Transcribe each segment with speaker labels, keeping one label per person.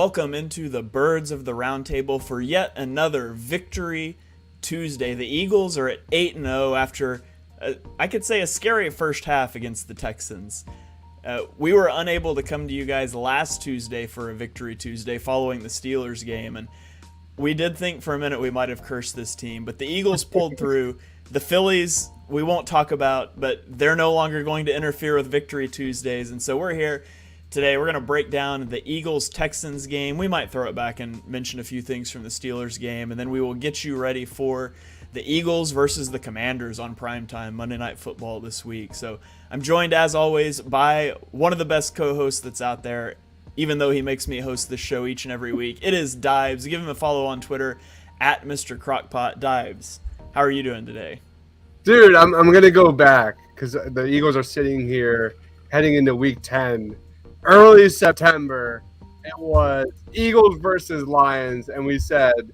Speaker 1: Welcome into the Birds of the Roundtable for yet another Victory Tuesday. The Eagles are at 8-0 after, I could say, a scary first half against the Texans. We were unable to come to you guys last Tuesday for a Victory Tuesday following the Steelers game, and we did think for a minute we might have cursed this team, but the Eagles pulled through. The Phillies, we won't talk about, but they're no longer going to interfere with Victory Tuesdays, and so we're here today. We're going to break down the Eagles-Texans game. We might throw it back and mention a few things from the Steelers game, and then we will get you ready for the Eagles versus the Commanders on primetime Monday Night Football this week. So I'm joined, as always, by one of the best co-hosts that's out there, even though he makes me host this show each and every week. It is Dives. Give him a follow on Twitter, at Mr. Crockpot. Dives, how are you doing today?
Speaker 2: Dude, I'm going to go back because the Eagles are sitting here heading into Week 10. Early September, it was Eagles versus Lions, and we said,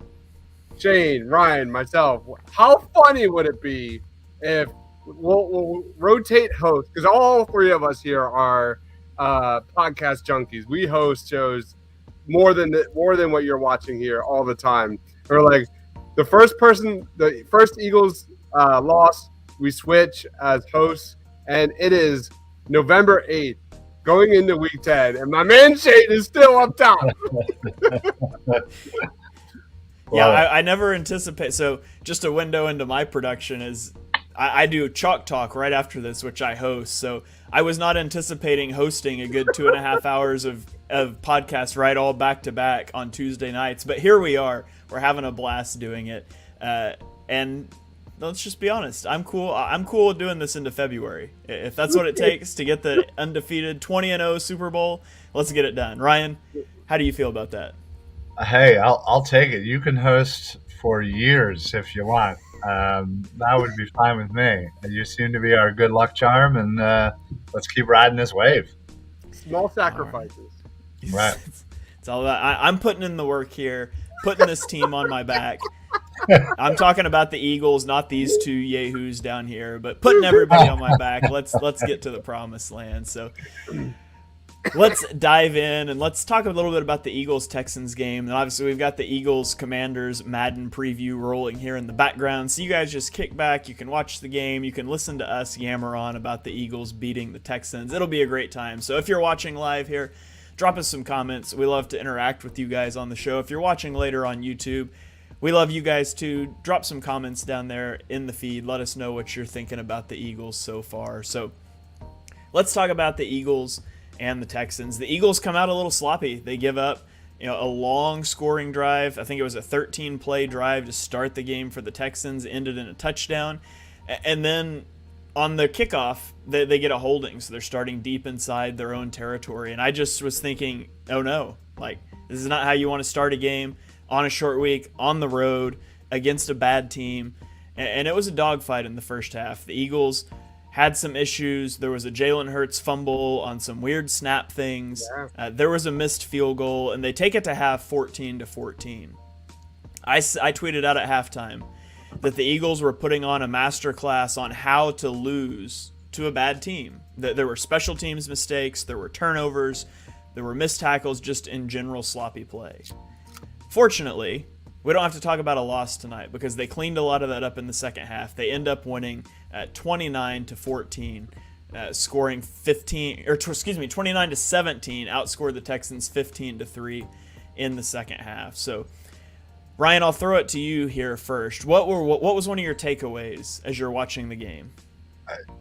Speaker 2: Shane, Ryan, myself, how funny would it be if we'll rotate hosts, because all three of us here are podcast junkies. We host shows more than what you're watching here all the time. We're like, the first Eagles loss, we switch as hosts, and it is November 8th. Going into Week 10, and my man Shane is still up top.
Speaker 1: Yeah, I never anticipate. So just a window into my production is I do Chalk Talk right after this, which I host. So I was not anticipating hosting a good 2.5 hours of podcast right all back to back on Tuesday nights. But here we are. We're having a blast doing it. And let's just be honest. I'm cool. I'm cool with doing this into February. If that's what it takes to get the undefeated 20-0 Super Bowl, let's get it done. Ryan, how do you feel about that?
Speaker 3: Hey, I'll take it. You can host for years if you want. That would be fine with me. You seem to be our good luck charm, and let's keep riding this wave.
Speaker 2: Small sacrifices.
Speaker 3: Right.
Speaker 1: It's all about. I'm putting in the work here, putting this team on my back. I'm talking about the Eagles, not these two yahoos down here, but putting everybody on my back. Let's get to the promised land. So let's dive in and let's talk a little bit about the Eagles-Texans game. And obviously we've got the Eagles-Commanders Madden preview rolling here in the background. So you guys just kick back. You can watch the game. You can listen to us yammer on about the Eagles beating the Texans. It'll be a great time. So if you're watching live here, drop us some comments. We love to interact with you guys on the show. If you're watching later on YouTube, we love you guys too. Drop some comments down there in the feed. Let us know what you're thinking about the Eagles so far. So let's talk about the Eagles and the Texans. The Eagles come out a little sloppy. They give up, a long scoring drive. I think it was a 13-play drive to start the game for the Texans. Ended in a touchdown. And then on the kickoff, they get a holding. So they're starting deep inside their own territory. And I just was thinking, oh no, this is not how you want to start a game. On a short week, on the road, against a bad team. And it was a dogfight in the first half. The Eagles had some issues. There was a Jalen Hurts fumble on some weird snap things. Yeah. There was a missed field goal, and they take it to half 14-14. I tweeted out at halftime that the Eagles were putting on a masterclass on how to lose to a bad team. There were special teams mistakes, there were turnovers, there were missed tackles, just in general sloppy play. Fortunately, we don't have to talk about a loss tonight because they cleaned a lot of that up in the second half. They end up winning 29-14, scoring 29-17, outscored the Texans 15-3 in the second half. So, Ryan, I'll throw it to you here first. What was one of your takeaways as you're watching the game?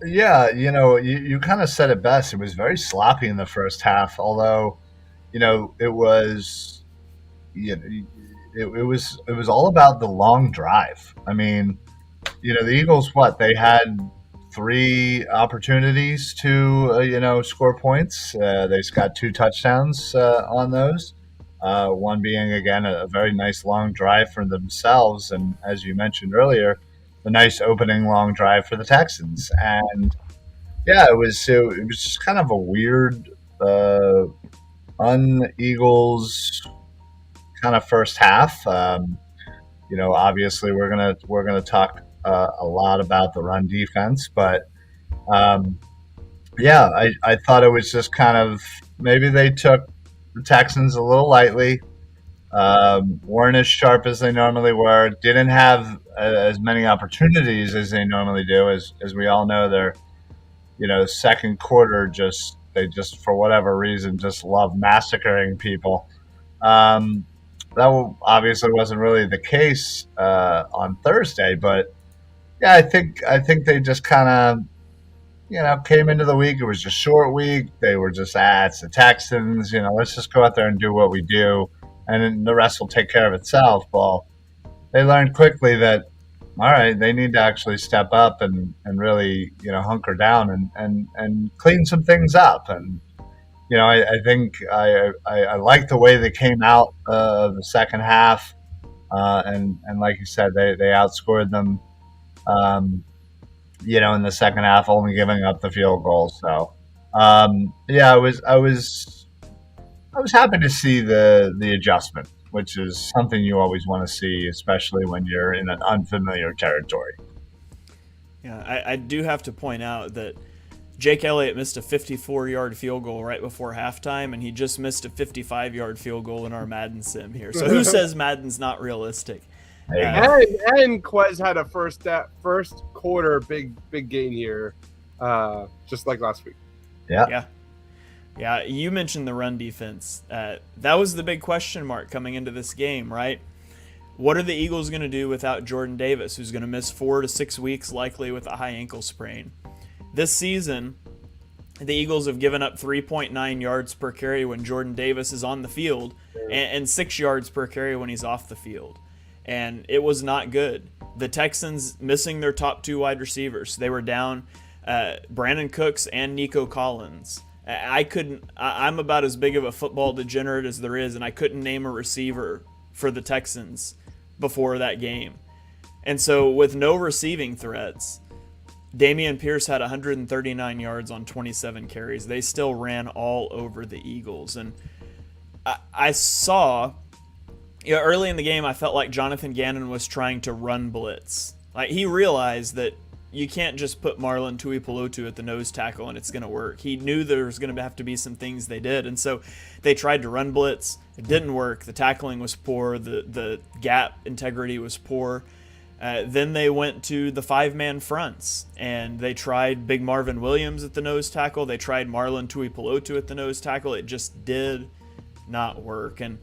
Speaker 3: Yeah, you kind of said it best. It was very sloppy in the first half, although, it was. It was all about the long drive. I mean, the Eagles, they had 3 opportunities to, score points. They got 2 touchdowns on those. One being, again, a very nice long drive for themselves. And as you mentioned earlier, the nice opening long drive for the Texans. And yeah, it was just kind of a weird un-Eagles kind of first half. Obviously we're gonna talk a lot about the run defense, but I thought it was just kind of maybe they took the Texans a little lightly. Weren't as sharp as they normally were. Didn't have as many opportunities as they normally do. As we all know, their second quarter they just for whatever reason just love massacring people. That obviously wasn't really the case on Thursday, but yeah, I think they just kind of came into the week. It was a short week. They were just, it's the Texans. Let's just go out there and do what we do, and then the rest will take care of itself. Well, they learned quickly that, all right, they need to actually step up and really, hunker down and clean some things up. And, I think I like the way they came out of the second half. And like you said, they outscored them, in the second half, only giving up the field goal. So, yeah, I was happy to see the adjustment, which is something you always want to see, especially when you're in an unfamiliar territory.
Speaker 1: Yeah, I do have to point out that Jake Elliott missed a 54-yard field goal right before halftime, and he just missed a 55-yard field goal in our Madden sim here. So who says Madden's not realistic?
Speaker 2: And Quez had a first quarter big gain here, just like last week.
Speaker 3: Yeah.
Speaker 1: Yeah, you mentioned the run defense. That was the big question mark coming into this game, right? What are the Eagles going to do without Jordan Davis, who's going to miss 4 to 6 weeks, likely with a high ankle sprain? This season, the Eagles have given up 3.9 yards per carry when Jordan Davis is on the field and 6 yards per carry when he's off the field. And it was not good. The Texans missing their top 2 wide receivers. They were down Brandon Cooks and Nico Collins. I'm about as big of a football degenerate as there is, and I couldn't name a receiver for the Texans before that game. And so with no receiving threats, Dameon Pierce had 139 yards on 27 carries. They still ran all over the Eagles. And I saw, early in the game, I felt like Jonathan Gannon was trying to run blitz. Like, he realized that you can't just put Marlon Tuipulotu at the nose tackle and it's going to work. He knew there was going to have to be some things they did. And so they tried to run blitz. It didn't work. The tackling was poor. The gap integrity was poor. Then they went to the 5-man fronts, and they tried Big Marvin Williams at the nose tackle. They tried Marlon Tuipulotu at the nose tackle. It just did not work. And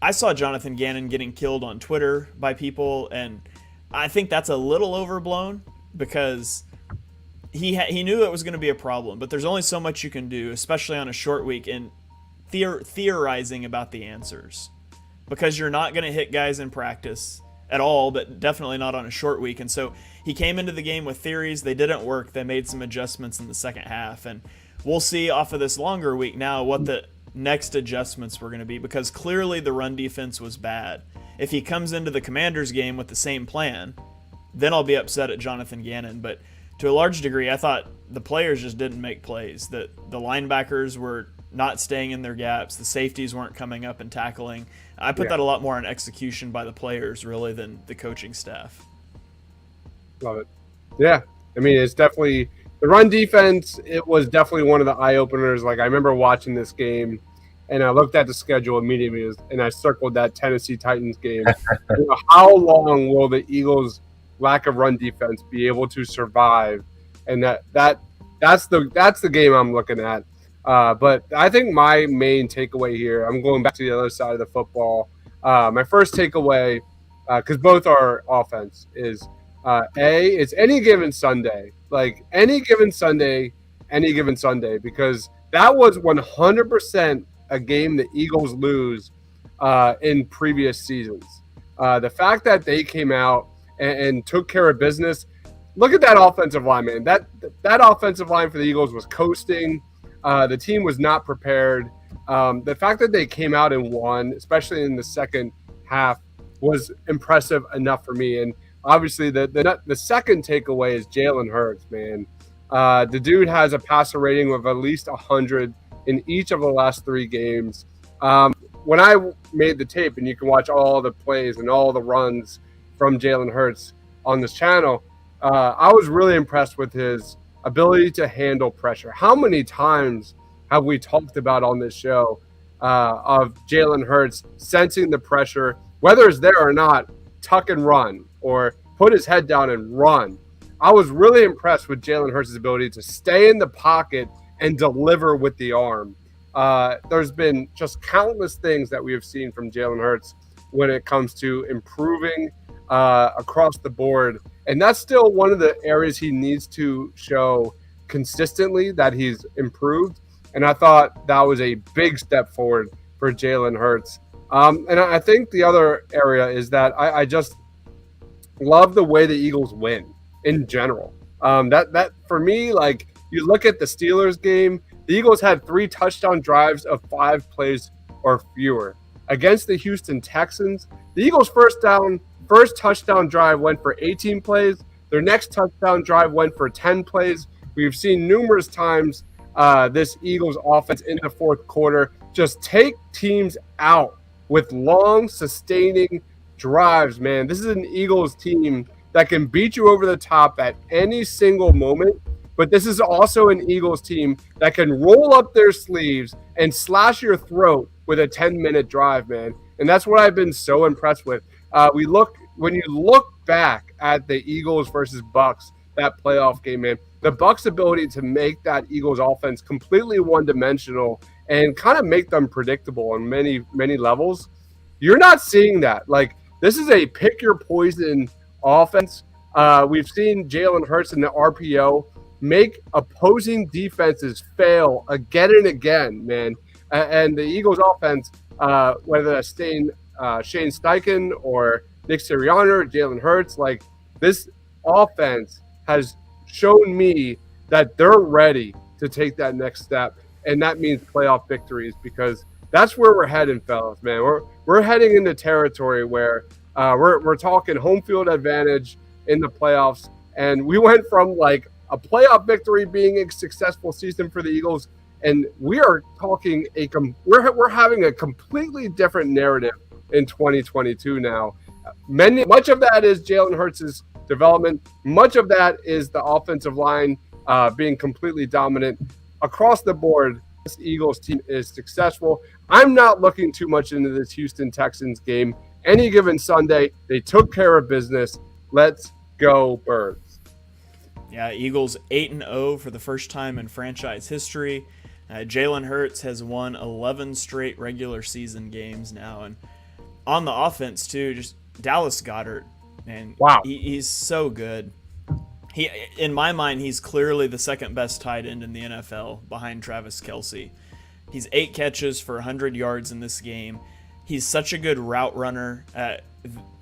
Speaker 1: I saw Jonathan Gannon getting killed on Twitter by people, and I think that's a little overblown because he knew it was going to be a problem. But there's only so much you can do, especially on a short week, in theorizing about the answers, because you're not going to hit guys in practice at all, but definitely not on a short week. And so he came into the game with theories. They didn't work. They made some adjustments in the second half, and we'll see off of this longer week now what the next adjustments were going to be, because clearly the run defense was bad. If he comes into the Commanders game with the same plan, then I'll be upset at Jonathan Gannon. But to a large degree, I thought the players just didn't make plays. The linebackers were not staying in their gaps. The safeties weren't coming up and tackling. I put that a lot more on execution by the players, really, than the coaching staff.
Speaker 2: Love it. Yeah. I mean, it's definitely the run defense. It was definitely one of the eye openers. Like, I remember watching this game and I looked at the schedule immediately and I circled that Tennessee Titans game. How long will the Eagles' lack of run defense be able to survive? And that's the game I'm looking at. But I think my main takeaway here, I'm going back to the other side of the football. My first takeaway, because both are offense, is it's any given Sunday. Like, any given Sunday, because that was 100% a game the Eagles lose in previous seasons. The fact that they came out and took care of business. Look at that offensive line, man. That offensive line for the Eagles was coasting. The team was not prepared. The fact that they came out and won, especially in the second half, was impressive enough for me. And obviously, the second takeaway is Jalen Hurts, man. The dude has a passer rating of at least 100 in each of the last 3 games. When I made the tape, and you can watch all the plays and all the runs from Jalen Hurts on this channel, I was really impressed with his ability to handle pressure. How many times have we talked about on this show of Jalen Hurts sensing the pressure, whether it's there or not, tuck and run or put his head down and run. I was really impressed with Jalen Hurts' ability to stay in the pocket and deliver with the arm. There's been just countless things that we have seen from Jalen Hurts when it comes to improving across the board. And that's still one of the areas he needs to show consistently that he's improved. And I thought that was a big step forward for Jalen Hurts. And I think the other area is that I just love the way the Eagles win in general. That for me, like you look at the Steelers game, the Eagles had 3 touchdown drives of 5 plays or fewer. Against the Houston Texans, the Eagles' first touchdown drive went for 18 plays. Their next touchdown drive went for 10 plays. We've seen numerous times this Eagles offense in the fourth quarter just take teams out with long, sustaining drives, man. This is an Eagles team that can beat you over the top at any single moment. But this is also an Eagles team that can roll up their sleeves and slash your throat with a 10-minute drive, man. And that's what I've been so impressed with. When you look back at the Eagles versus Bucks, that playoff game, man, the Bucks' ability to make that Eagles offense completely one-dimensional and kind of make them predictable on many, many levels, you're not seeing that. Like, this is a pick-your-poison offense. We've seen Jalen Hurts in the RPO make opposing defenses fail again and again, man. And the Eagles offense, whether that's Shane Steichen or Nick Sirianni or Jalen Hurts, like this offense has shown me that they're ready to take that next step. And that means playoff victories, because that's where we're heading, fellas, man. We're heading into territory where we're talking home field advantage in the playoffs. And we went from like a playoff victory being a successful season for the Eagles, and we are talking we're having a completely different narrative in 2022 now. Much of that is Jalen Hurts' development. Much of that is the offensive line being completely dominant. Across the board, this Eagles team is successful. I'm not looking too much into this Houston Texans game. Any given Sunday, they took care of business. Let's go, Birds.
Speaker 1: Yeah, Eagles 8-0 for the first time in franchise history. Jalen Hurts has won 11 straight regular season games now. And on the offense, too, just Dallas Goedert, man.
Speaker 2: Wow.
Speaker 1: He's so good. In my mind, he's clearly the second best tight end in the NFL behind Travis Kelce. He's 8 catches for 100 yards in this game. He's such a good route runner.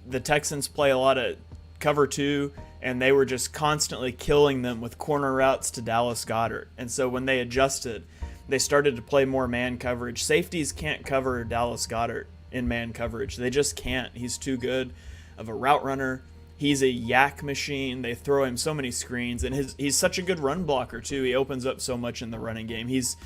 Speaker 1: The Texans play a lot of cover 2, and they were just constantly killing them with corner routes to Dallas Goedert. And so when they adjusted, they started to play more man coverage. Safeties can't cover Dallas Goedert in man coverage. They just can't. He's too good of a route runner. He's a yak machine. They throw him so many screens, and he's such a good run blocker too. He opens up so much in the running game. He's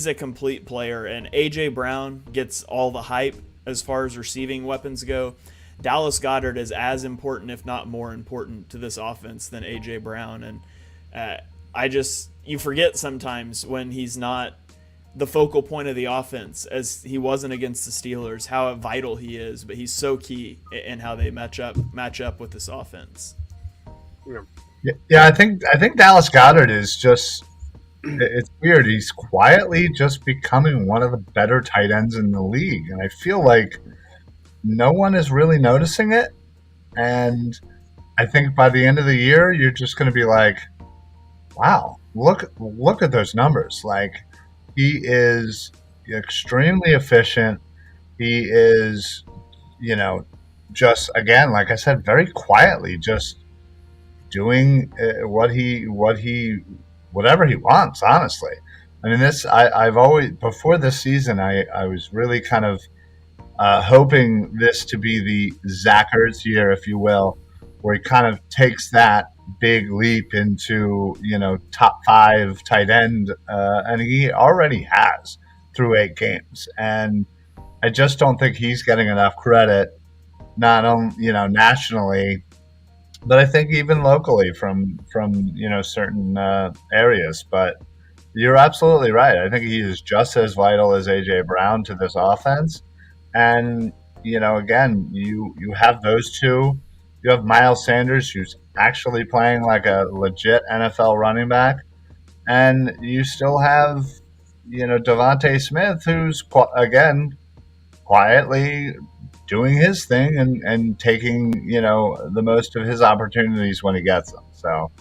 Speaker 1: a complete player, and A.J. Brown gets all the hype as far as receiving weapons go. Dallas Goedert is as important, if not more important, to this offense than A.J. Brown. And you forget sometimes when he's not the focal point of the offense, as he wasn't against the Steelers, how vital he is. But he's so key in how they match up with this offense.
Speaker 3: Yeah, I think Dallas Goedert is just, it's weird. He's quietly just becoming one of the better tight ends in the league, and I feel like no one is really noticing it. And I think by the end of the year, you're just going to be like, wow, look at those numbers. Like, he is extremely efficient. He is, just, again, like I said, very quietly just doing whatever he wants, honestly. I mean, I've always, before this season, I was really kind of hoping this to be the Zach Ertz year, if you will, where he kind of takes that big leap into, top 5 tight end, and he already has through 8 games. And I just don't think he's getting enough credit, not only, nationally, but I think even locally from certain areas. But You're absolutely right. I think he is just as vital as AJ Brown to this offense. And again, you have those two. You have Miles Sanders, who's actually playing like a legit NFL running back, and you still have Devontae Smith, who's again quietly doing his thing and taking the most of his opportunities when he gets them. So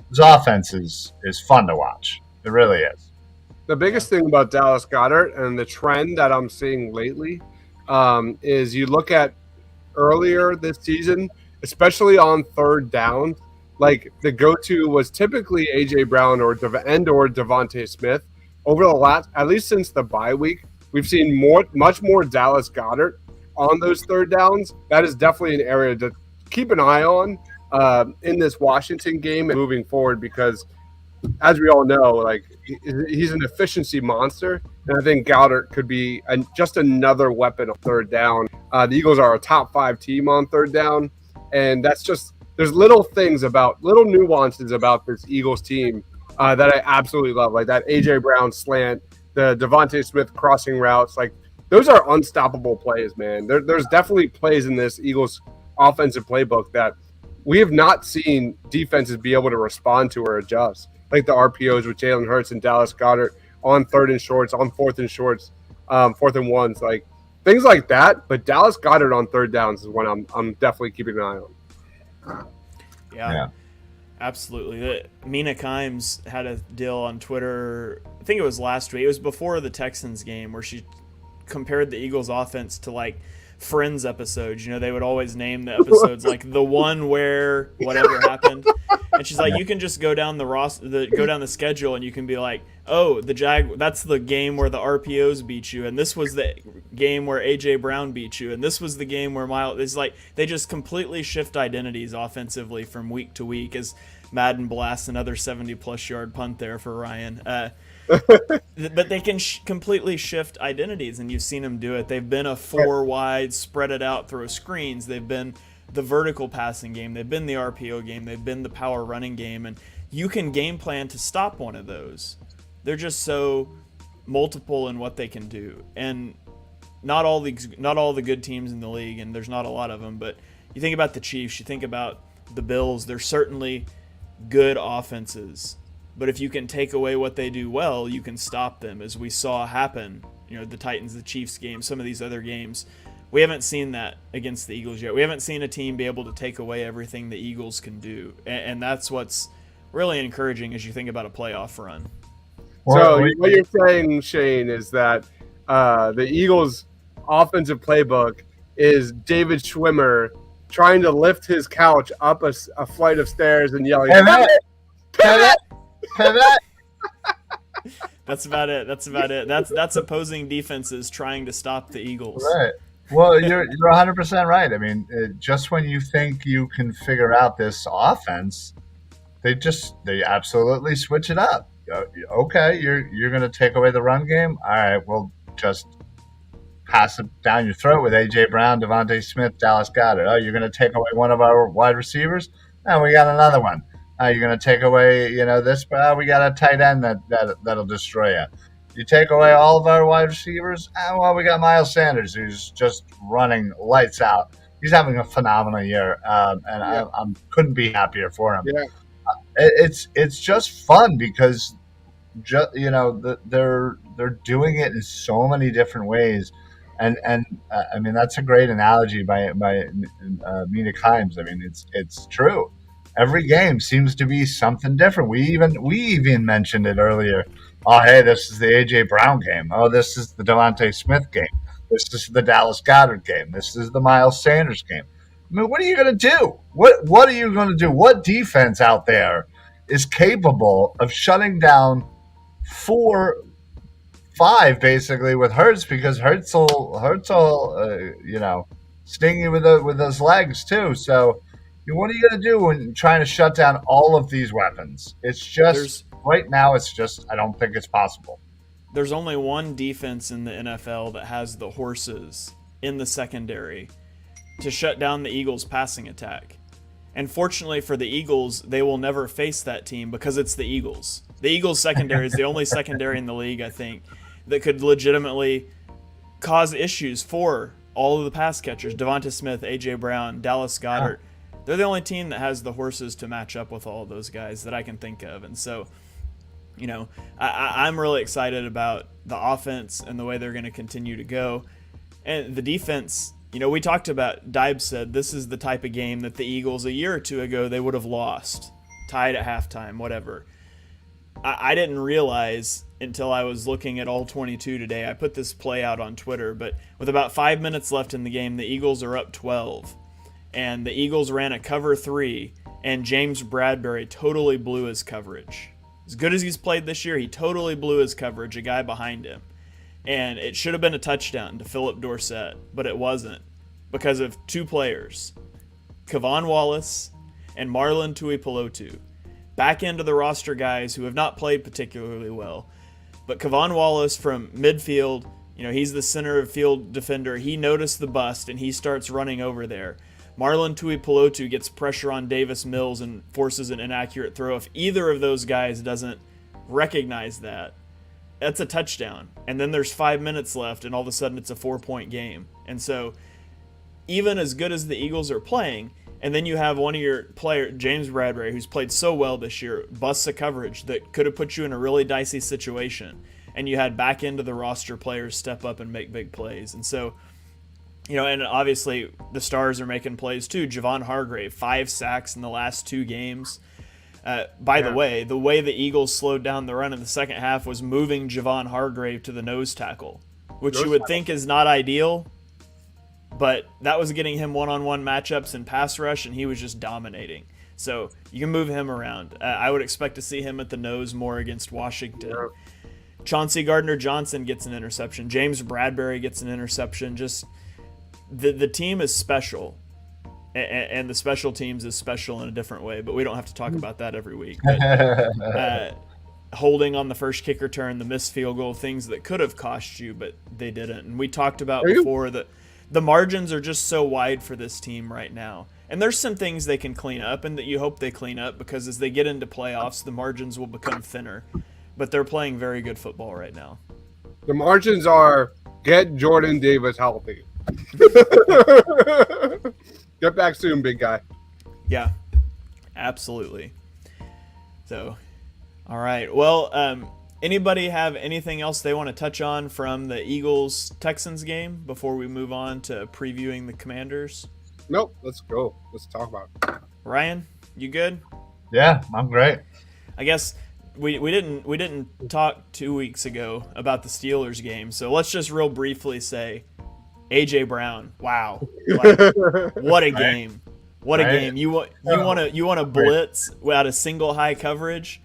Speaker 3: his offense is fun to watch. It really is.
Speaker 2: The biggest thing about Dallas Goedert and the trend that I'm seeing lately is you look at earlier this season, especially on third down, like the go-to was typically AJ Brown or Devontae Smith. Over the last, at least since the bye week, we've seen much more Dallas Goedert on those third downs. That is definitely an area to keep an eye on in this Washington game and moving forward, because as we all know, like he's an efficiency monster, and I think Goddard could be just another weapon on third down. The Eagles are a top 5 team on third down, and that's just there's little nuances about this Eagles team that I absolutely love, like that AJ Brown slant, the Devontae Smith crossing routes, like those are unstoppable plays, man. There's definitely plays in this Eagles offensive playbook that we have not seen defenses be able to respond to or adjust, like the RPOs with Jalen Hurts and Dallas Goedert on third and shorts, on fourth and shorts, fourth and ones, like things like that. But Dallas Goedert on third downs is one I'm definitely keeping an eye on.
Speaker 1: Yeah. Absolutely. Mina Kimes had a deal on Twitter, I think it was last week. It was before the Texans game, where she compared the Eagles offense to like Friends episodes. They would always name the episodes like the one where whatever happened. And she's like, you can just go down go down the schedule and you can be like, oh, that's the game where the RPOs beat you, and this was the game where AJ Brown beat you, and this was the game where Miles. It's like they just completely shift identities offensively from week to week as Madden blasts another 70-plus yard punt there for Ryan. But they can completely shift identities, and you've seen them do it. They've been a 4 wide, spread it out, throw screens. They've been the vertical passing game. They've been the RPO game. They've been the power running game, and you can game plan to stop one of those. They're just so multiple in what they can do, and not all the good teams in the league, and there's not a lot of them. But you think about the Chiefs, you think about the Bills. They're certainly good offenses, but if you can take away what they do well, you can stop them, as we saw happen. The Titans, the Chiefs game, some of these other games. We haven't seen that against the Eagles yet. We haven't seen a team be able to take away everything the Eagles can do, and that's what's really encouraging as you think about a playoff run.
Speaker 2: So what you're saying, Shane, is that the Eagles' offensive playbook is David Schwimmer trying to lift his couch up a flight of stairs and yelling, "Pivot! Pivot!"
Speaker 1: That's about it. That's opposing defenses trying to stop the Eagles.
Speaker 3: Right. Well, you're 100% right. I mean, just when you think you can figure out this offense, they absolutely switch it up. Okay, you're going to take away the run game. All right, we'll just pass it down your throat with AJ Brown, Devontae Smith, Dallas Goedert. Oh, you're going to take away one of our wide receivers? Oh, we got another one. You're going to take away this, but we got a tight end that'll destroy you. You take away all of our wide receivers? Well, we got Miles Sanders, who's just running lights out. He's having a phenomenal year, and I couldn't be happier for him.
Speaker 2: Yeah.
Speaker 3: It's just fun because they're doing it in so many different ways, and I mean that's a great analogy by Mina Kimes. I mean it's true. Every game seems to be something different. We even mentioned it earlier. Oh, hey, this is the AJ Brown game. Oh, this is the Devontae Smith game. This is the Dallas Goedert game. This is the Miles Sanders game. I mean, what are you going to do? What are you going to do? What defense out there is capable of shutting down 4-5 basically with Hurts, because Hurts will sting you with those legs too. So what are you going to do when trying to shut down all of these weapons? It's just right now. It's just I don't think it's possible.
Speaker 1: There's only one defense in the NFL that has the horses in the secondary to shut down the Eagles' passing attack. And fortunately for the Eagles, they will never face that team because it's the Eagles. The Eagles secondary is the only secondary in the league, I think, that could legitimately cause issues for all of the pass catchers. Devonta Smith, A.J. Brown, Dallas Goedert. They're the only team that has the horses to match up with all of those guys that I can think of. And so, you know, I'm really excited about the offense and the way they're going to continue to go. And the defense, you know, we talked about, Dibe said this is the type of game that the Eagles a year or two ago, they would have lost, tied at halftime, whatever. I didn't realize until I was looking at all 22 today. I put this play out on Twitter, but with about 5 minutes left in the game, the Eagles are up 12. And the Eagles ran a cover 3, and James Bradbury totally blew his coverage. As good as he's played this year, he totally blew his coverage, a guy behind him. And it should have been a touchdown to Philip Dorsett, but it wasn't because of two players, Kevon Wallace and Marlon Tuipulotu. Back into the roster guys who have not played particularly well. But Kevon Wallace from midfield, you know, he's the center of field defender. He noticed the bust, and he starts running over there. Marlon Tuipulotu gets pressure on Davis Mills and forces an inaccurate throw. If either of those guys doesn't recognize that, that's a touchdown. And then there's 5 minutes left, and all of a sudden it's a 4-point game. And so even as good as the Eagles are playing, and then you have one of your players, James Bradbury, who's played so well this year, busts a coverage that could have put you in a really dicey situation. And you had back into the roster players step up and make big plays. And so, you know, and obviously the stars are making plays too. Javon Hargrave, 5 sacks in the last 2 games. By the way the Eagles slowed down the run in the second half was moving Javon Hargrave to the nose tackle, which you would think is not ideal, but that was getting him one-on-one matchups and pass rush, and he was just dominating. So you can move him around. I would expect to see him at the nose more against Washington. Yeah. Chauncey Gardner-Johnson gets an interception. James Bradbury gets an interception. Just the team is special, and the special teams is special in a different way, but we don't have to talk about that every week. But, holding on the first kick return, the missed field goal, things that could have cost you, but they didn't. And we talked about before that the margins are just so wide for this team right now. And there's some things they can clean up and that you hope they clean up, because as they get into playoffs, the margins will become thinner. But they're playing very good football right now.
Speaker 2: The margins are get Jordan Davis healthy. Get back soon, big guy.
Speaker 1: Yeah, absolutely. So, all right. Well, anybody have anything else they want to touch on from the Eagles-Texans game before we move on to previewing the Commanders?
Speaker 2: Nope. Let's go. Let's talk about it.
Speaker 1: Ryan, you good?
Speaker 3: Yeah, I'm great.
Speaker 1: I guess we didn't talk 2 weeks ago about the Steelers game, so let's just real briefly say A.J. Brown. Wow, like, what a game! What a game! You want to blitz without a single high coverage?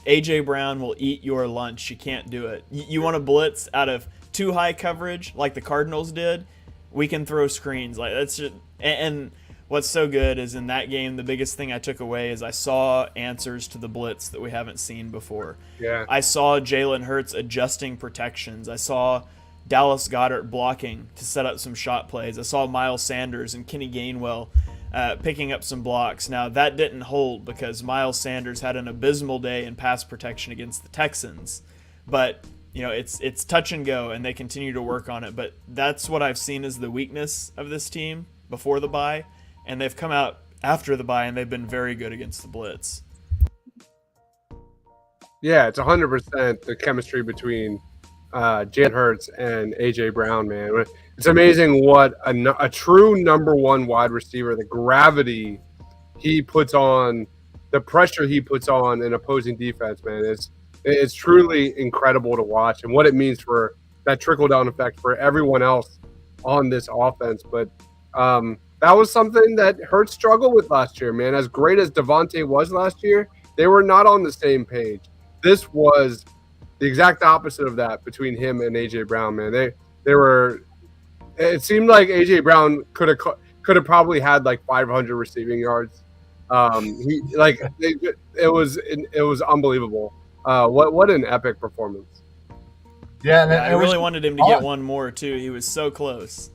Speaker 1: A.J. Brown will eat your lunch. You can't do it. You want to blitz out of 2 high coverage like the Cardinals did? We can throw screens like that's just. And what's so good is in that game, the biggest thing I took away is I saw answers to the blitz that we haven't seen before.
Speaker 2: Yeah.
Speaker 1: I saw Jalen Hurts adjusting protections. I saw Dallas Goedert blocking to set up some shot plays. I saw Miles Sanders and Kenny Gainwell picking up some blocks. Now, that didn't hold because Miles Sanders had an abysmal day in pass protection against the Texans. But, you know, it's touch and go, and they continue to work on it. But that's what I've seen as the weakness of this team before the bye, and they've come out after the bye, and they've been very good against the blitz.
Speaker 2: Yeah, it's 100% the chemistry between Jalen Hurts and A.J. Brown, man. It's amazing what a true number 1 wide receiver, the gravity he puts on, the pressure he puts on an opposing defense, man. It's truly incredible to watch, and what it means for that trickle-down effect for everyone else on this offense. But that was something that Hurts struggled with last year, man. As great as Devontae was last year, they were not on the same page. This was the exact opposite of that between him and A.J. Brown, man. They were. It seemed like A.J. Brown could have probably had like 500 receiving yards. It was unbelievable. What an epic performance.
Speaker 3: Yeah,
Speaker 1: I really wanted him to get one more too. He was so close.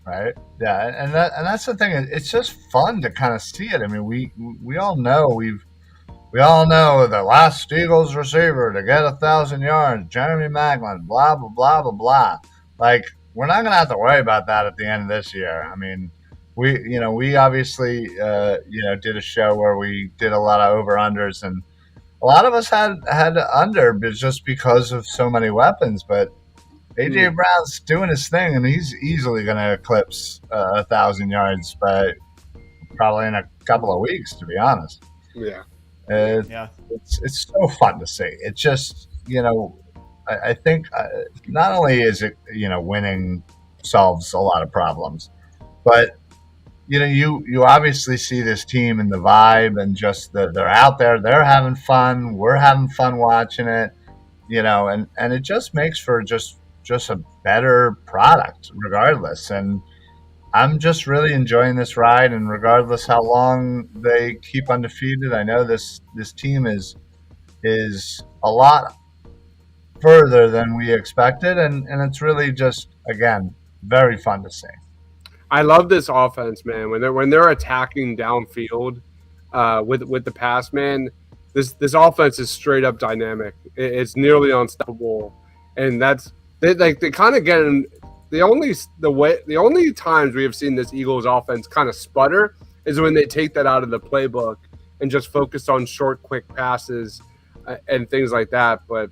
Speaker 3: Right. Yeah, and that's the thing. It's just fun to kind of see it. I mean, we all know we've we all know the last Eagles receiver to get 1,000 yards, Jeremy Maclin, blah, blah, blah, blah, blah. Like, we're not going to have to worry about that at the end of this year. I mean, we obviously, did a show where we did a lot of over-unders, and a lot of us had under just because of so many weapons, but A.J. Brown's doing his thing, and he's easily going to eclipse 1,000 yards by probably in a couple of weeks, to be honest.
Speaker 2: Yeah.
Speaker 3: It's so fun to see. It's just, I think not only is it, winning solves a lot of problems, but you obviously see this team and the vibe and just they're out there, they're having fun, we're having fun watching it, and it just makes for just a better product regardless. And I'm just really enjoying this ride, and regardless how long they keep undefeated, I know this team is a lot further than we expected, and it's really just, again, very fun to see.
Speaker 2: I love this offense, man. When they're attacking downfield with the pass, man, this offense is straight up dynamic. It's nearly unstoppable, and they kind of get in. The only times we have seen this Eagles offense kind of sputter is when they take that out of the playbook and just focus on short, quick passes and things like that. But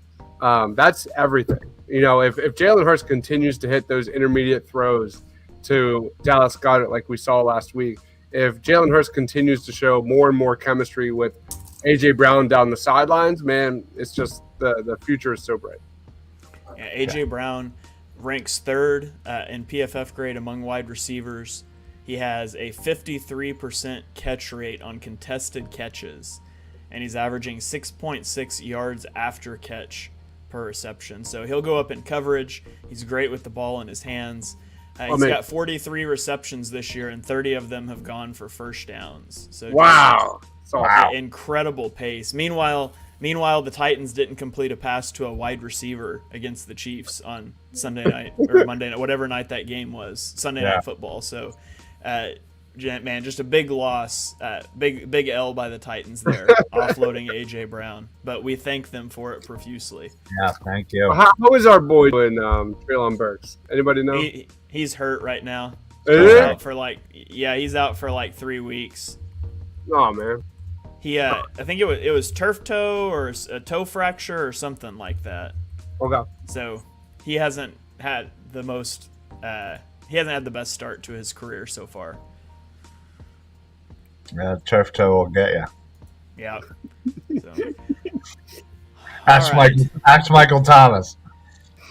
Speaker 2: that's everything. If Jalen Hurts continues to hit those intermediate throws to Dallas Goedert like we saw last week, if Jalen Hurts continues to show more and more chemistry with A.J. Brown down the sidelines, man, it's just the future is so bright.
Speaker 1: Yeah, A.J. Brown ranks third in PFF grade among wide receivers. He has a 53% catch rate on contested catches, and he's averaging 6.6 yards after catch per reception. So he'll go up in coverage. He's great with the ball in his hands. He's got 43 receptions this year, and 30 of them have gone for first downs. So
Speaker 2: wow.
Speaker 1: Incredible pace. Meanwhile, the Titans didn't complete a pass to a wide receiver against the Chiefs on Sunday night or Monday night, whatever night that game was, Sunday Night Football. So, man, just a big loss, big L by the Titans there, offloading A.J. Brown. But we thank them for it profusely.
Speaker 3: Yeah, thank you.
Speaker 2: How is our boy doing, Treylon Burks? Anybody know?
Speaker 1: He's hurt right now.
Speaker 2: He's
Speaker 1: out for he's out for like 3 weeks.
Speaker 2: Oh, man.
Speaker 1: He, I think it was turf toe or a toe fracture or something like that.
Speaker 2: Okay.
Speaker 1: So he hasn't had the best start to his career so far.
Speaker 3: Yeah, turf toe will get you.
Speaker 1: Yeah. So.
Speaker 3: Ask Michael Thomas.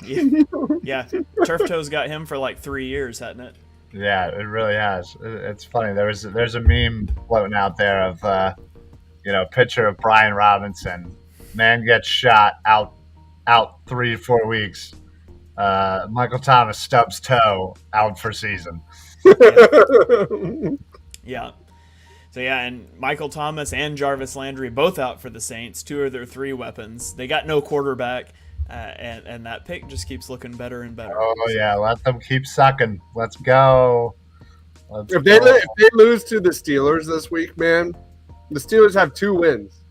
Speaker 1: Yeah. Turf toe's got him for like 3 years, hasn't it?
Speaker 3: Yeah, it really has. It's funny. There's a meme floating out there of picture of Brian Robinson, man gets shot out 3-4 weeks. Michael Thomas stubs toe, out for season.
Speaker 1: Yeah. So and Michael Thomas and Jarvis Landry both out for the Saints. 2 of their 3 weapons. They got no quarterback, and that pick just keeps looking better and better.
Speaker 3: Oh yeah, let them keep sucking. Let's go.
Speaker 2: If they lose to the Steelers this week, man, the Steelers have 2 wins.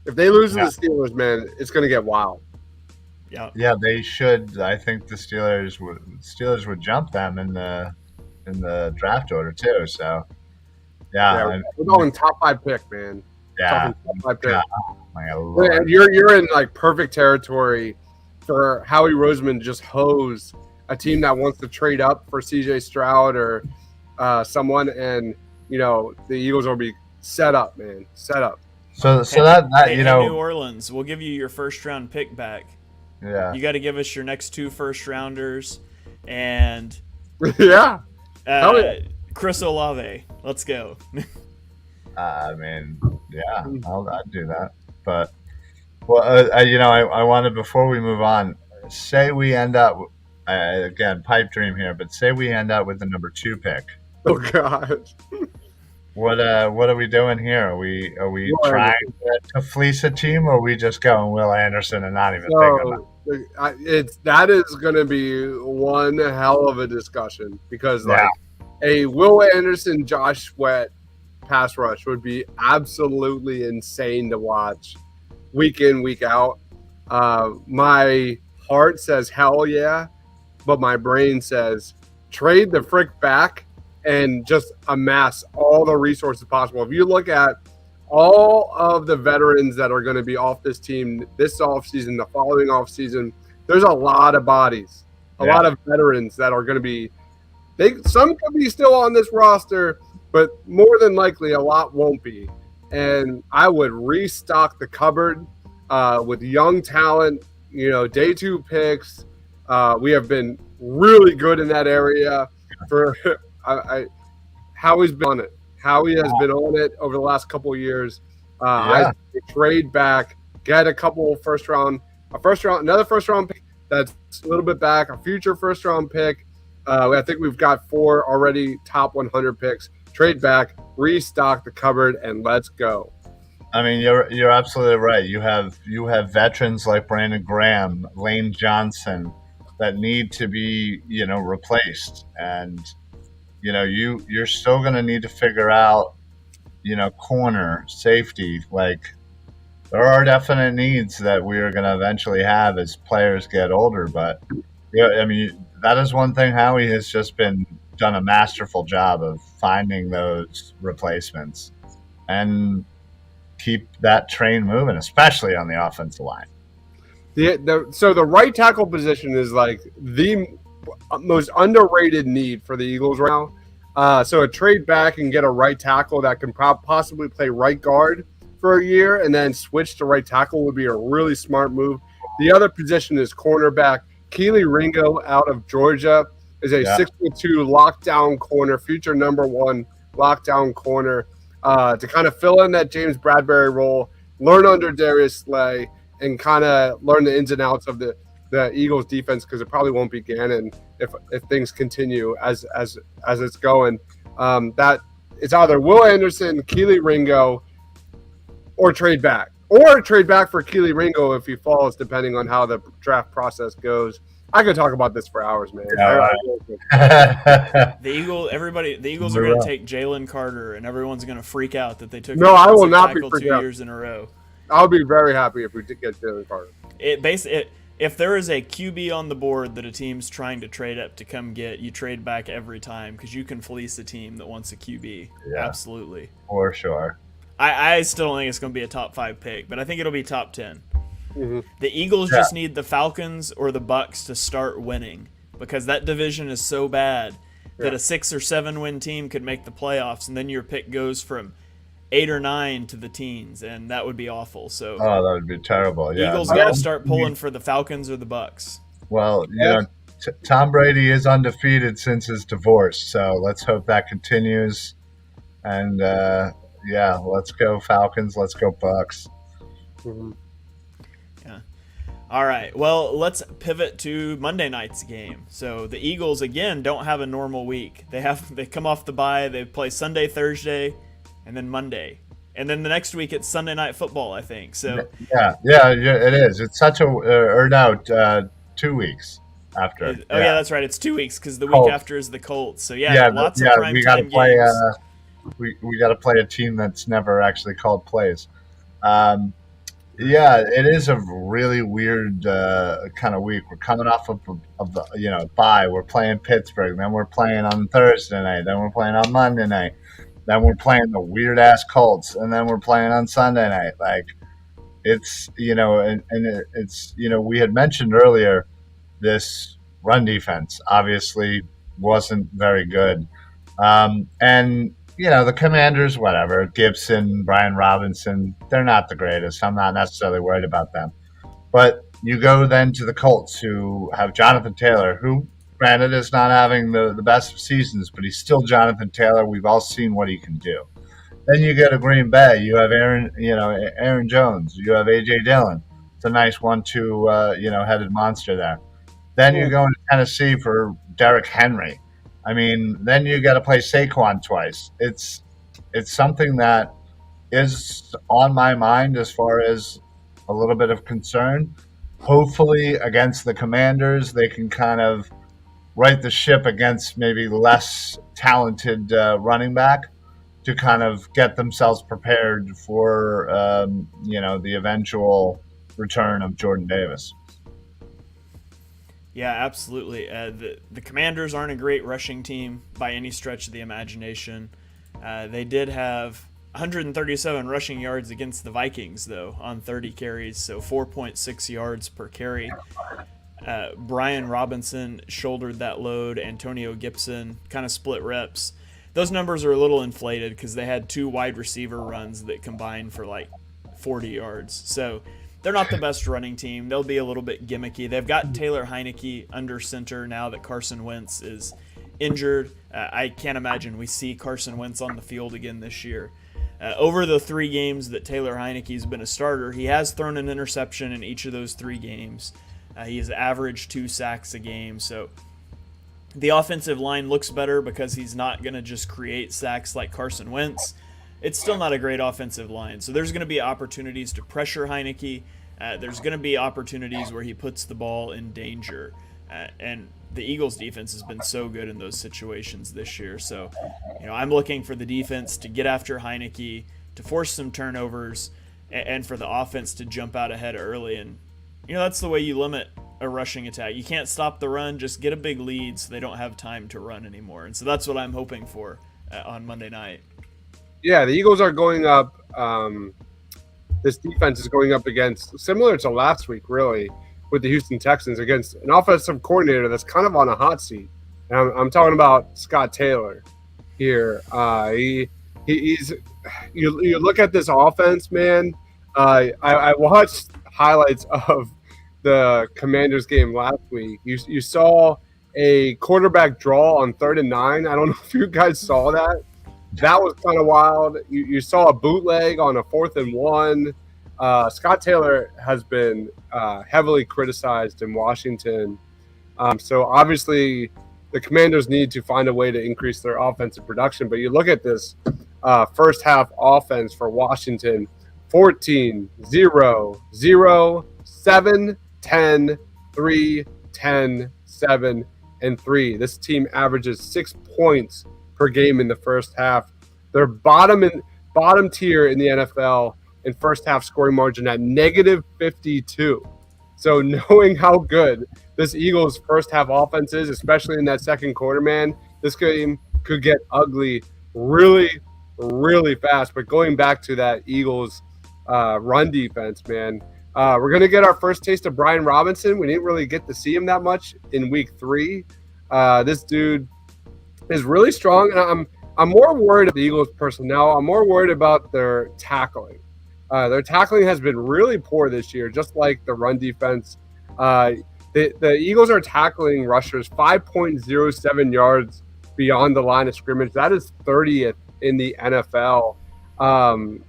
Speaker 2: If they lose to the Steelers, man, it's going to get wild.
Speaker 1: Yeah.
Speaker 3: Yeah, they should. I think the Steelers would jump them in the draft order too. So,
Speaker 2: we're going top 5 pick, man.
Speaker 3: Yeah.
Speaker 2: Top 5 pick.
Speaker 3: Man,
Speaker 2: you're in like perfect territory for Howie Roseman just hose a team that wants to trade up for C.J. Stroud or someone, and the Eagles will be set up, man. Set up.
Speaker 3: So
Speaker 1: New Orleans, we'll give you your first round pick back.
Speaker 3: Yeah.
Speaker 1: You got to give us your next 2 first rounders, and Chris Olave. Let's go.
Speaker 3: I mean, yeah, I'd do that. But I wanted, before we move on, say we end up again, pipe dream here, but say we end up with the number 2 pick.
Speaker 2: Oh God.
Speaker 3: What are we doing here? Are we trying to fleece a team, or are we just going Will Anderson and not even thinking about it?
Speaker 2: That is going to be one hell of a discussion, because a Will Anderson, Josh Sweat pass rush would be absolutely insane to watch week in, week out. My heart says hell yeah, but my brain says trade the frick back and just amass all the resources possible. If you look at all of the veterans that are going to be off this team this offseason, the following offseason, there's a lot of bodies, a lot of veterans that are going to be some could be still on this roster, but more than likely a lot won't be. And I would restock the cupboard with young talent, day 2 picks. We have been really good in that area for Howie's been on it. Howie has been on it over the last couple of years. I trade back, get another first round pick that's a little bit back, a future first round pick. I think we've got 4 already top 100 picks. Trade back, restock the cupboard, and let's go.
Speaker 3: I mean, you're absolutely right. You have veterans like Brandon Graham, Lane Johnson that need to be replaced, and you're still going to need to figure out corner, safety. Like, there are definite needs that we are going to eventually have as players get older, but I mean, that is one thing Howie has just done a masterful job of finding those replacements and keep that train moving, especially on the offensive line.
Speaker 2: So the right tackle position is like the most underrated need for the Eagles right now. So a trade back and get a right tackle that can possibly play right guard for a year and then switch to right tackle would be a really smart move. The other position is cornerback. Keely Ringo out of Georgia is a 6'2" lockdown corner, future number 1 lockdown corner, to kind of fill in that James Bradbury role, learn under Darius Slay, and kind of learn the ins and outs of the Eagles defense, because it probably won't be Gannon if things continue as it's going. That it's either Will Anderson, Keely Ringo, or trade back. Or trade back for Keely Ringo if he falls, depending on how the draft process goes. I could talk about this for hours, man.
Speaker 1: The Eagles are going to take Jalen Carter, and everyone's going to freak out that they took.
Speaker 2: No, I will not be
Speaker 1: 2 years in a row.
Speaker 2: I'll be very happy if we did get Jalen Carter.
Speaker 1: If there is a QB on the board that a team's trying to trade up to come get, you trade back every time because you can fleece a team that wants a QB. Yeah, absolutely.
Speaker 3: For sure.
Speaker 1: I still don't think it's going to be a top 5 pick, but I think it'll be top 10.
Speaker 2: Mm-hmm.
Speaker 1: The Eagles just need the Falcons or the Bucks to start winning, because that division is so bad that a 6 or 7 win team could make the playoffs, and then your pick goes from 8 or 9 to the teens, and that would be awful. So
Speaker 3: that would be terrible. Yeah,
Speaker 1: Eagles got to start pulling for the Falcons or the Bucks.
Speaker 3: Well, Tom Brady is undefeated since his divorce, so let's hope that continues. And let's go Falcons. Let's go Bucks.
Speaker 2: Mm-hmm.
Speaker 1: Yeah. All right. Well, let's pivot to Monday night's game. So the Eagles again don't have a normal week. They come off the bye. They play Sunday, Thursday, and then Monday, and then the next week it's Sunday Night Football, I think. So
Speaker 3: yeah, it is. It's such a 2 weeks after.
Speaker 1: Yeah, that's right. It's 2 weeks because the week after is the Colts. So lots of prime time
Speaker 3: play,
Speaker 1: games.
Speaker 3: We got to play a team that's never actually called plays. It is a really weird kind of week. We're coming off of the bye. We're playing Pittsburgh, then we're playing on Thursday night, then we're playing on Monday night, then we're playing the weird ass Colts, and then we're playing on Sunday night. Like, it's it's we had mentioned earlier, this run defense obviously wasn't very good, and the Commanders, whatever, Gibson, Brian Robinson, they're not the greatest. I'm not necessarily worried about them. But you go then to the Colts, who have Jonathan Taylor, who, granted, is not having the best of seasons, but he's still Jonathan Taylor. We've all seen what he can do. Then you go to Green Bay. You have Aaron Jones. You have A.J. Dillon. It's a nice 1-2, headed monster there. Then you go into Tennessee for Derrick Henry. I mean, then you got to play Saquon twice. It's something that is on my mind as far as a little bit of concern. Hopefully, against the Commanders, they can kind of right the ship against maybe less talented running back to kind of get themselves prepared for the eventual return of Jordan Davis.
Speaker 1: Yeah, absolutely. The Commanders aren't a great rushing team by any stretch of the imagination. They did have 137 rushing yards against the Vikings, though, on 30 carries, so 4.6 yards per carry. Brian Robinson shouldered that load. Antonio Gibson kind of split reps. Those numbers are a little inflated because they had 2 wide receiver runs that combined for like 40 yards. So they're not the best running team. They'll be a little bit gimmicky. They've got Taylor Heineke under center now that Carson Wentz is injured. I can't imagine we see Carson Wentz on the field again this year. Over the 3 games that Taylor Heineke's been a starter, he has thrown an interception in each of those 3 games. He has averaged 2 sacks a game, so the offensive line looks better because he's not going to just create sacks like Carson Wentz. It's still not a great offensive line, so there's going to be opportunities to pressure Heineke. There's going to be opportunities where he puts the ball in danger, and the Eagles' defense has been so good in those situations this year. So, I'm looking for the defense to get after Heineke, to force some turnovers, and for the offense to jump out ahead early. And that's the way you limit a rushing attack. You can't stop the run, just get a big lead so they don't have time to run anymore. And so that's what I'm hoping for on Monday night.
Speaker 2: Yeah, the Eagles are going up. This defense is going up against, similar to last week, really, with the Houston Texans, against an offensive coordinator that's kind of on a hot seat. And I'm talking about Scott Taylor here. He's you look at this offense, man. I watched highlights of the Commanders game last week. You saw a quarterback draw on 3rd and 9. I don't know if you guys saw that. That was kind of wild. You saw a bootleg on a 4th and 1. Scott Taylor has been heavily criticized in Washington. So obviously the Commanders need to find a way to increase their offensive production. But you look at this first half offense for Washington: 14, 0, 0, 7, 10, 3, 10, 7, and 3. This team averages 6 points per game in the first half. They're bottom tier in the NFL in first half scoring margin at -52. So knowing how good this Eagles first half offense is, especially in that second quarter, man, this game could get ugly really, really fast. But going back to that Eagles run defense, man, we're going to get our first taste of Brian Robinson. We didn't really get to see him that much in week 3. This dude is really strong, and I'm more worried about the Eagles' personnel. I'm more worried about their tackling. Their tackling has been really poor this year, just like the run defense. The Eagles are tackling rushers 5.07 yards beyond the line of scrimmage. That is 30th in the NFL.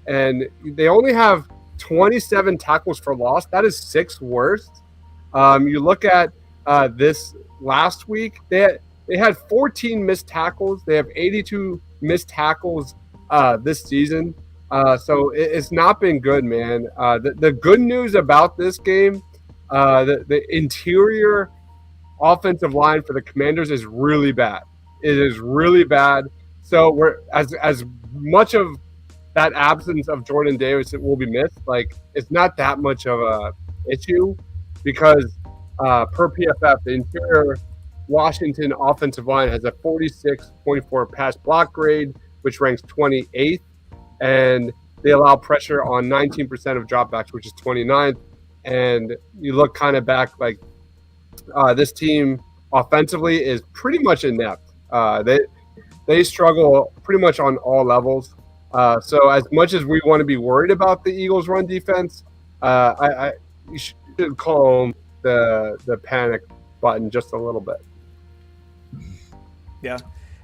Speaker 2: And they only have 27 tackles for loss. That is 6th worst. You look at this last week, they had 14 missed tackles. They have 82 missed tackles this season. So it's not been good, man. The good news about this game, the interior offensive line for the Commanders is really bad. It is really bad. So we're as much of that absence of Jordan Davis will be missed. Like, it's not that much of a issue because per PFF, the interior Washington offensive line has a 46.4 pass block grade, which ranks 28th, and they allow pressure on 19% of dropbacks, which is 29th. And you look kind of back, like this team offensively is pretty much inept. They struggle pretty much on all levels. So as much as we want to be worried about the Eagles' run defense, you should calm the panic button just a little bit.
Speaker 1: Yeah,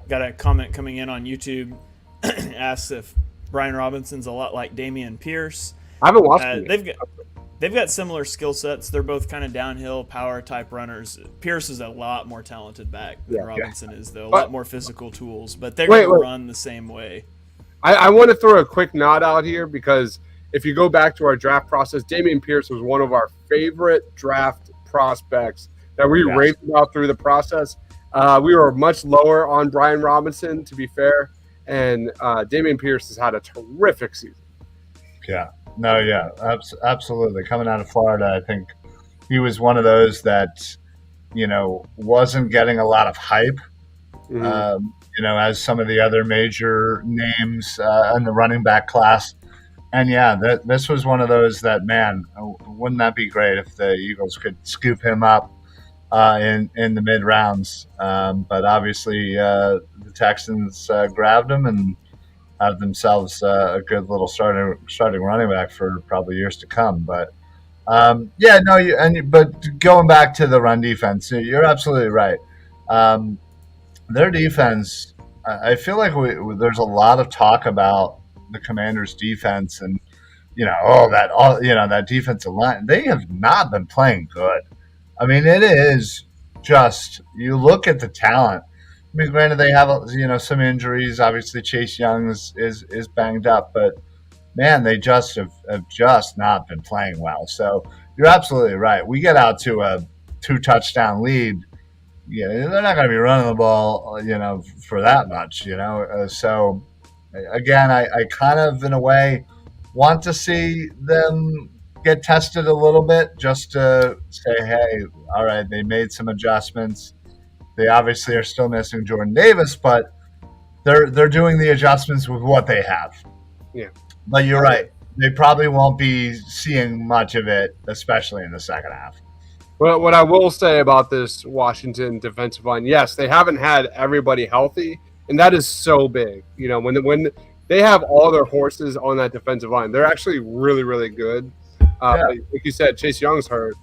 Speaker 1: got a comment coming in on YouTube. Asks if Brian Robinson's a lot like Dameon Pierce.
Speaker 2: I haven't watched it.
Speaker 1: They've got similar skill sets. They're both kind of downhill power type runners. Pierce is a lot more talented back than Robinson is, though. A lot more physical tools, but they're going to run the same way.
Speaker 2: I want to throw a quick nod out here because if you go back to our draft process, Dameon Pierce was one of our favorite draft prospects that we raved about through the process. We were much lower on Brian Robinson, to be fair. and Dameon Pierce has had a terrific season.
Speaker 3: Yeah. No, yeah, absolutely. Coming out of Florida, I think he was one of those that, wasn't getting a lot of hype, as some of the other major names in the running back class. And yeah, this was one of those that, man, wouldn't that be great if the Eagles could scoop him up in the mid rounds? But obviously, the Texans grabbed him and have themselves a good little starting running back for probably years to come. But but going back to the run defense, you're absolutely right. Their defense, I feel like there's a lot of talk about the Commanders' defense, and that defensive line. They have not been playing good. I mean, it is just, you look at the talent. I mean, granted, they have some injuries. Obviously, Chase Young is banged up, but man, they just have just not been playing well. So you're absolutely right. We get out to a 2-touchdown lead. Yeah, they're not going to be running the ball, for that much, So again, I kind of, in a way, want to see them get tested a little bit, just to say, hey, all right, they made some adjustments. They obviously are still missing Jordan Davis, but they're doing the adjustments with what they have.
Speaker 2: Yeah.
Speaker 3: But you're right. They probably won't be seeing much of it, especially in the second half.
Speaker 2: Well, what I will say about this Washington defensive line, yes, they haven't had everybody healthy, and that is so big. When they have all their horses on that defensive line, they're actually really, really good. Like you said, Chase Young's hurt.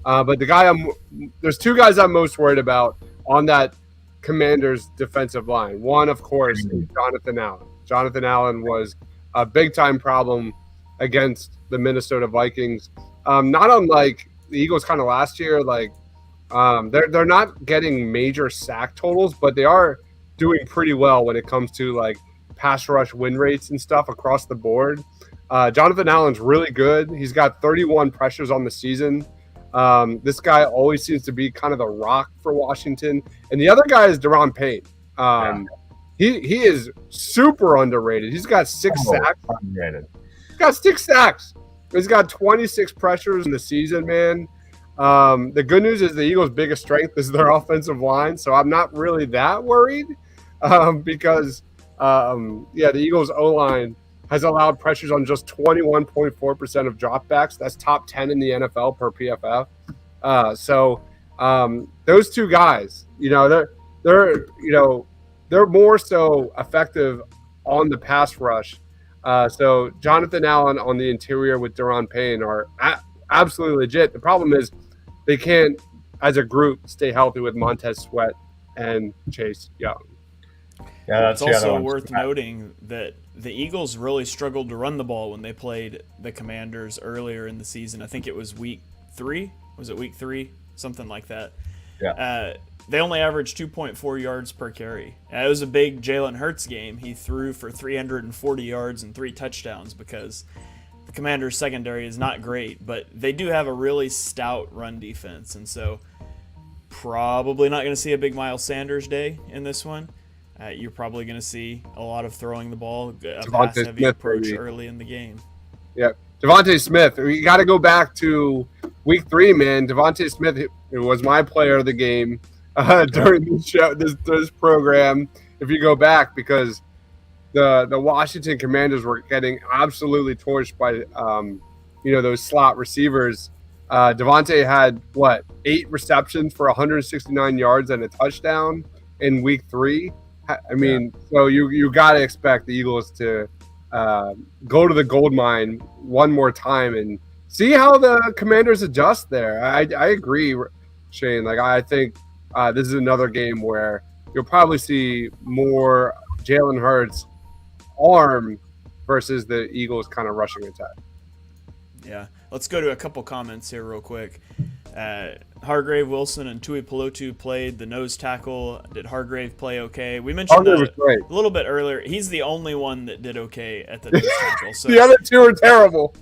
Speaker 2: But there's two guys I'm most worried about on that Commanders defensive line. One, of course, is Jonathan Allen. Jonathan Allen was a big-time problem against the Minnesota Vikings. Not unlike the Eagles kind of last year, they're not getting major sack totals, but they are doing pretty well when it comes to pass rush win rates and stuff across the board. Jonathan Allen's really good. He's got 31 pressures on the season. This guy always seems to be kind of the rock for Washington. And the other guy is Deron Payne. He is super underrated. He's got 6 sacks.
Speaker 3: Underrated.
Speaker 2: He's got 6 sacks. He's got 26 pressures in the season, man. The good news is the Eagles' biggest strength is their offensive line, so I'm not really that worried because, the Eagles' O-line has allowed pressures on just 21.4% of dropbacks. That's top 10 in the NFL per PFF. Those two guys, they're more so effective on the pass rush. So Jonathan Allen on the interior with Deron Payne are absolutely legit. The problem is they can't, as a group, stay healthy with Montez Sweat and Chase Young.
Speaker 3: Yeah, that's
Speaker 1: also worth noting that the Eagles really struggled to run the ball when they played the Commanders earlier in the season. I think it was week 3. Was it week 3? Something like that.
Speaker 3: Yeah.
Speaker 1: They only averaged 2.4 yards per carry. It was a big Jalen Hurts game. He threw for 340 yards and 3 touchdowns because the Commanders' secondary is not great, but they do have a really stout run defense, and so probably not going to see a big Miles Sanders day in this one. You're probably going to see a lot of throwing the ball, a pass-heavy approach early in the game.
Speaker 2: Yeah, Devontae Smith. We got to go back to week 3, man. Devontae Smith it was my player of the game during this program. If you go back, because the Washington Commanders were getting absolutely torched by those slot receivers. Devontae had 8 receptions for 169 yards and a touchdown in week 3. I mean, so you got to expect the Eagles to go to the gold mine one more time and see how the Commanders adjust there. I agree, Shane. I think this is another game where you'll probably see more Jalen Hurts arm versus the Eagles kind of rushing attack.
Speaker 1: Yeah. Let's go to a couple comments here real quick. Hargrave, Wilson, and Tui Pelotu played the nose tackle. Did Hargrave play okay? We mentioned a little bit earlier. He's the only one that did okay at the nose tackle. So
Speaker 2: the other two are terrible.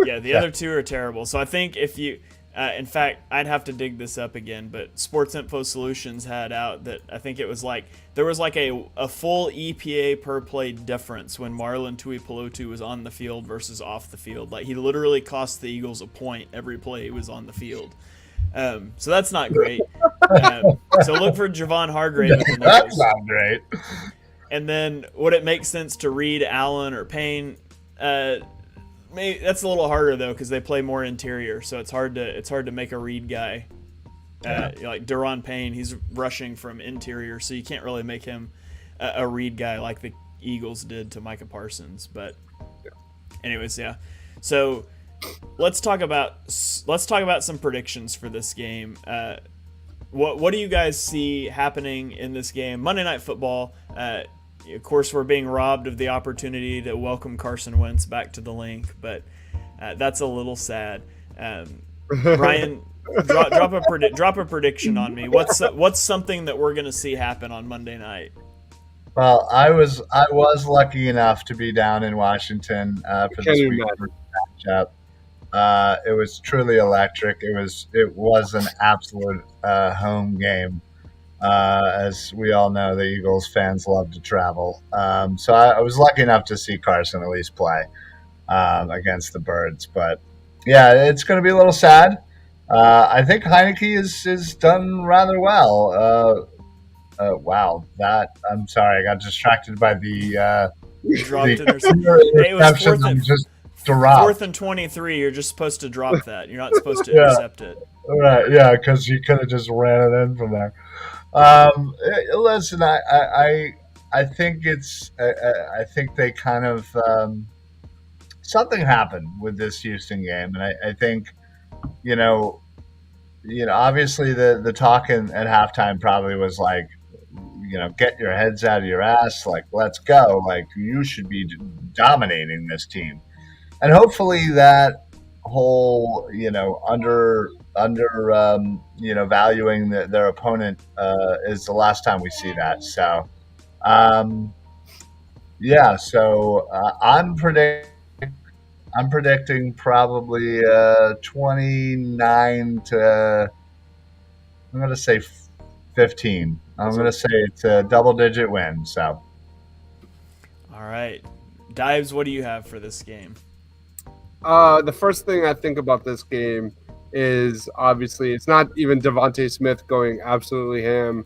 Speaker 1: Yeah, the other two are terrible. So I think if you In fact, I'd have to dig this up again, but Sports Info Solutions had out that I think it was like there was like a full EPA per play difference when Marlon Tuipulotu was on the field versus off the field. Like he literally cost the Eagles a point every play he was on the field. So that's not great. So look for Javon Hargrave with the nose.
Speaker 3: That's not great.
Speaker 1: And then would it make sense to read Allen or Payne? That's a little harder though because they play more interior, so it's hard to make a read guy. Like Deron Payne, he's rushing from interior, so you can't really make him a read guy like the Eagles did to Micah Parsons. But anyways, yeah. So let's talk about some predictions for this game. What do you guys see happening in this game? Monday Night Football. Of course, we're being robbed of the opportunity to welcome Carson Wentz back to the link, but that's a little sad. Ryan, drop a prediction on me. What's something that we're going to see happen on Monday night?
Speaker 3: Well, I was lucky enough to be down in Washington for this week's matchup. It was truly electric. It was an absolute home game. As we all know, the Eagles fans love to travel. So I was lucky enough to see Carson at least play against the Birds. But, yeah, it's going to be a little sad. I think Heineke is done rather well. Wow. I'm sorry. I got distracted by the interception. Just
Speaker 1: fourth and 23. You're just supposed to drop that. You're not supposed to intercept it.
Speaker 3: Right, yeah, because you could have just ran it in from there. Listen, I think I think they kind of something happened with this Houston game, and I think obviously the talk at halftime probably was like, get your heads out of your ass, like let's go, like you should be dominating this team, and hopefully that whole valuing their opponent is the last time we see that. So I'm predicting probably 29 to, I'm going to say 15. I'm going to say it's a double-digit win. So,
Speaker 1: all right, Dives, what do you have for this game?
Speaker 2: The first thing I think about this game is obviously it's not even Devontae Smith going absolutely ham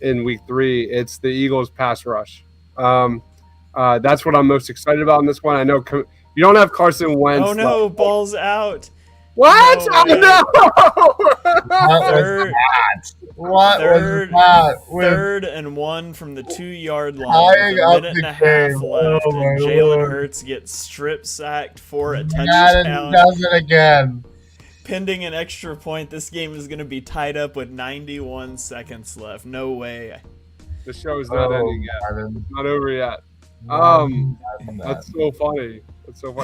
Speaker 2: in week 3. It's the Eagles pass rush. That's what I'm most excited about in this one. I know you don't have Carson Wentz.
Speaker 1: Oh no, ball's out.
Speaker 2: What?
Speaker 1: No, Third and 1 from the 2-yard line. With a minute and a half left. And Jalen Hurts gets strip sacked for a touchdown.
Speaker 3: Madden does it again.
Speaker 1: Pending an extra point, this game is going to be tied up with 91 seconds left. No way.
Speaker 2: The show's not ending yet. It's not over yet. That's so funny.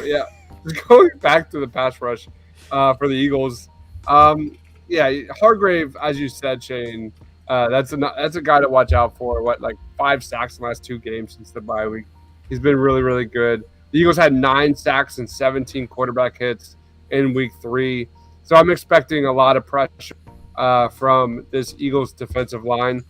Speaker 2: Yeah. Just going back to the pass rush for the Eagles. Hargrave, as you said, Shane, that's a guy to watch out for. 5 sacks in the last 2 games since the bye week. He's been really, really good. The Eagles had 9 sacks and 17 quarterback hits in week 3. So I'm expecting a lot of pressure from this Eagles defensive line.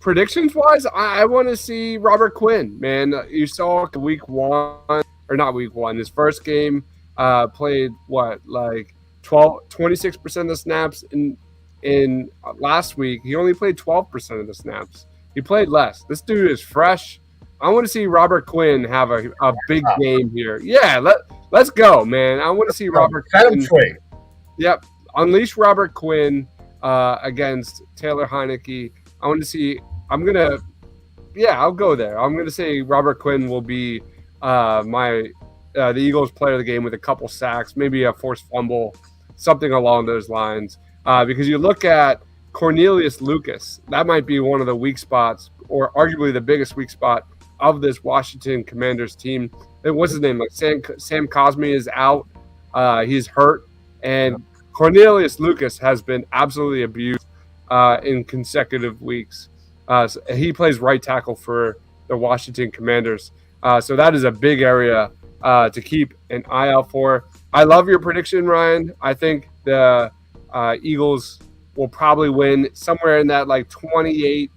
Speaker 2: Predictions-wise, I want to see Robert Quinn, man. You saw week 1, or not week 1, his first game played, 26% of the snaps. In last week, he only played 12% of the snaps. He played less. This dude is fresh. I want to see Robert Quinn have a big game here. Yeah, let's go, man. I want to see Robert Quinn. Yep. Unleash Robert Quinn against Taylor Heineke. I want to see – I'll go there. I'm going to say Robert Quinn will be the Eagles player of the game with a couple sacks, maybe a forced fumble, something along those lines. Because you look at Cornelius Lucas, that might be one of the weak spots, or arguably the biggest weak spot of this Washington Commanders team. What's his name? Sam Cosme is out. He's hurt. And Cornelius Lucas has been absolutely abused in consecutive weeks. So he plays right tackle for the Washington Commanders. So that is a big area to keep an eye out for. I love your prediction, Ryan. I think the Eagles will probably win somewhere in that like 28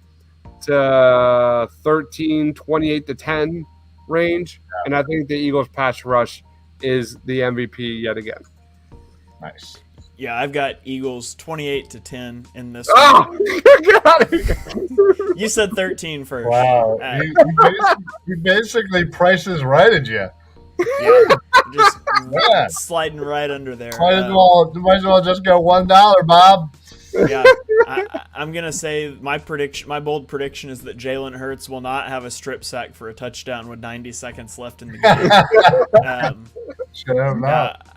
Speaker 2: to 13, 28 to 10 range. And I think the Eagles pass rush is the MVP yet again.
Speaker 3: Nice.
Speaker 1: Yeah, I've got Eagles 28-10 in this
Speaker 2: Oh,
Speaker 1: one.
Speaker 2: get out of here.
Speaker 1: You said 13 first.
Speaker 3: Wow. He basically prices righted you.
Speaker 1: Yeah, just
Speaker 3: Yeah.
Speaker 1: sliding right under there.
Speaker 3: Might as well just go $1, Bob.
Speaker 1: Yeah, I'm gonna say my bold prediction is that Jalen Hurts will not have a strip sack for a touchdown with 90 seconds left in the game.
Speaker 3: Should have not.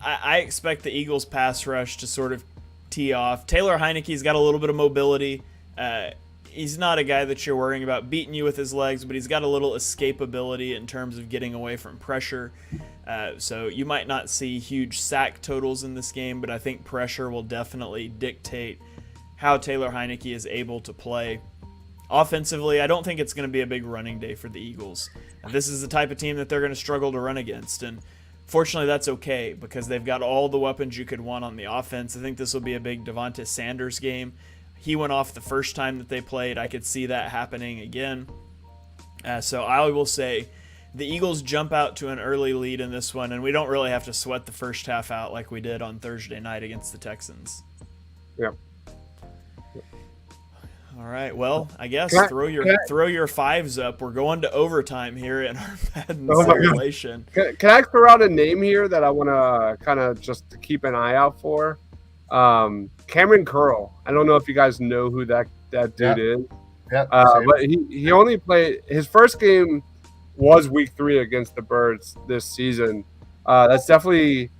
Speaker 1: I expect the Eagles pass rush to sort of tee off. Taylor Heineke's got a little bit of mobility. He's not a guy that you're worrying about beating you with his legs, but he's got a little escapability in terms of getting away from pressure. So you might not see huge sack totals in this game, but I think pressure will definitely dictate how Taylor Heineke is able to play. Offensively, I don't think it's going to be a big running day for the Eagles. This is the type of team that they're going to struggle to run against, and fortunately that's okay because they've got all the weapons you could want on the offense. I think this will be a big Devontae Sanders game. He went off the first time that they played. I could see that happening again. So I will say the Eagles jump out to an early lead in this one, and we don't really have to sweat the first half out like we did on Thursday night against the Texans.
Speaker 2: Yep.
Speaker 1: All right. Well, I guess throw your fives up. We're going to overtime here in our Madden simulation.
Speaker 2: Can I throw out a name here that I want to kind of just to keep an eye out for? Cameron Curl. I don't know if you guys know who that dude is.
Speaker 3: Yeah.
Speaker 2: But he only played his first game was week 3 against the Birds this season. That's definitely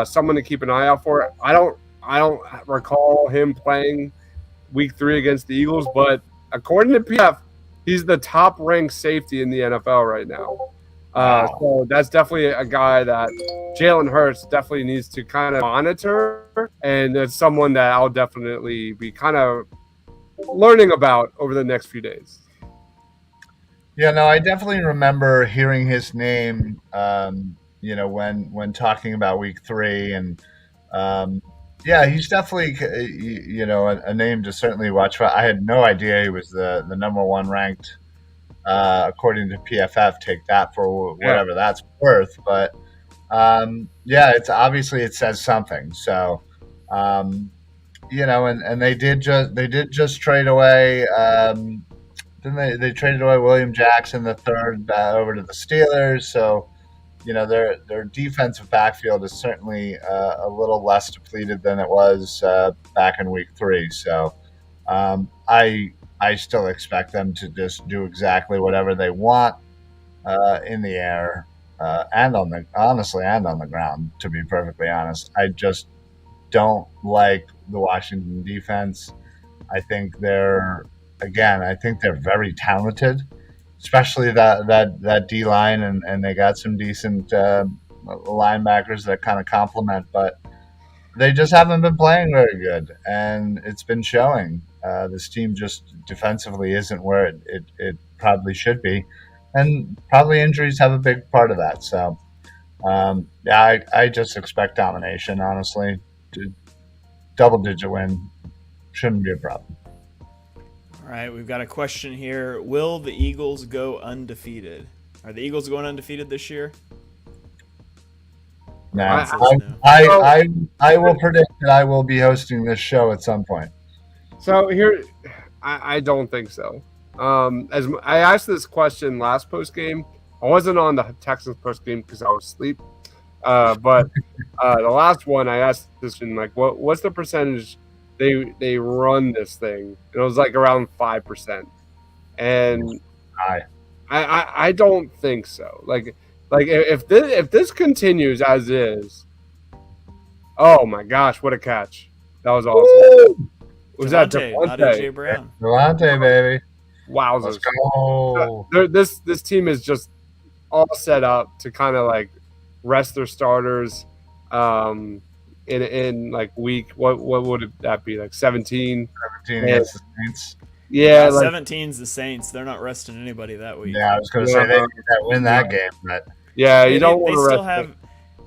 Speaker 2: someone to keep an eye out for. I don't recall him playing week 3 against the Eagles, but according to PF, he's the top ranked safety in the NFL right now. So that's definitely a guy that Jalen Hurts definitely needs to kind of monitor, and it's someone that I'll definitely be kind of learning about over the next few days.
Speaker 3: Yeah, no, I definitely remember hearing his name, when talking about week 3, and yeah, he's definitely, a name to certainly watch for. I had no idea he was the number 1 ranked. According to PFF, take that for whatever that's worth. But it's obviously it says something. So, and they did just trade away. Then they traded away William Jackson the third over to the Steelers. So, their defensive backfield is certainly a little less depleted than it was back in week 3. So, I still expect them to just do exactly whatever they want in the air and on the ground. To be perfectly honest, I just don't like the Washington defense. I think they're very talented, especially that D line, and they got some decent linebackers that kind of complement, but they just haven't been playing very good, and it's been showing. This team just defensively isn't where it probably should be, and probably injuries have a big part of that. So, I just expect domination, honestly. Double-digit win shouldn't be a problem.
Speaker 1: All right, we've got a question here. Will the Eagles go undefeated? Are the Eagles going undefeated this year?
Speaker 3: No, I will predict that I will be hosting this show at some point.
Speaker 2: So here, I don't think so. As I asked this question last post game, I wasn't on the Texans post game because I was asleep. But the last one, I asked this in like, what's the percentage they run this thing? And it was like around 5%. And I don't think so. Like if this continues as is, oh my gosh, what a catch! That was awesome.
Speaker 1: Woo! Was that Devontae Brown?
Speaker 3: Devontae, baby.
Speaker 2: Wowzers.
Speaker 3: Let's go.
Speaker 2: This team is just all set up to kind of like rest their starters in like week what would that be, like 17
Speaker 3: against the Saints.
Speaker 2: Yeah,
Speaker 1: 17's the Saints. They're not resting anybody that week.
Speaker 3: Yeah, I was going to say they win that game, but
Speaker 2: yeah, you don't want to rest.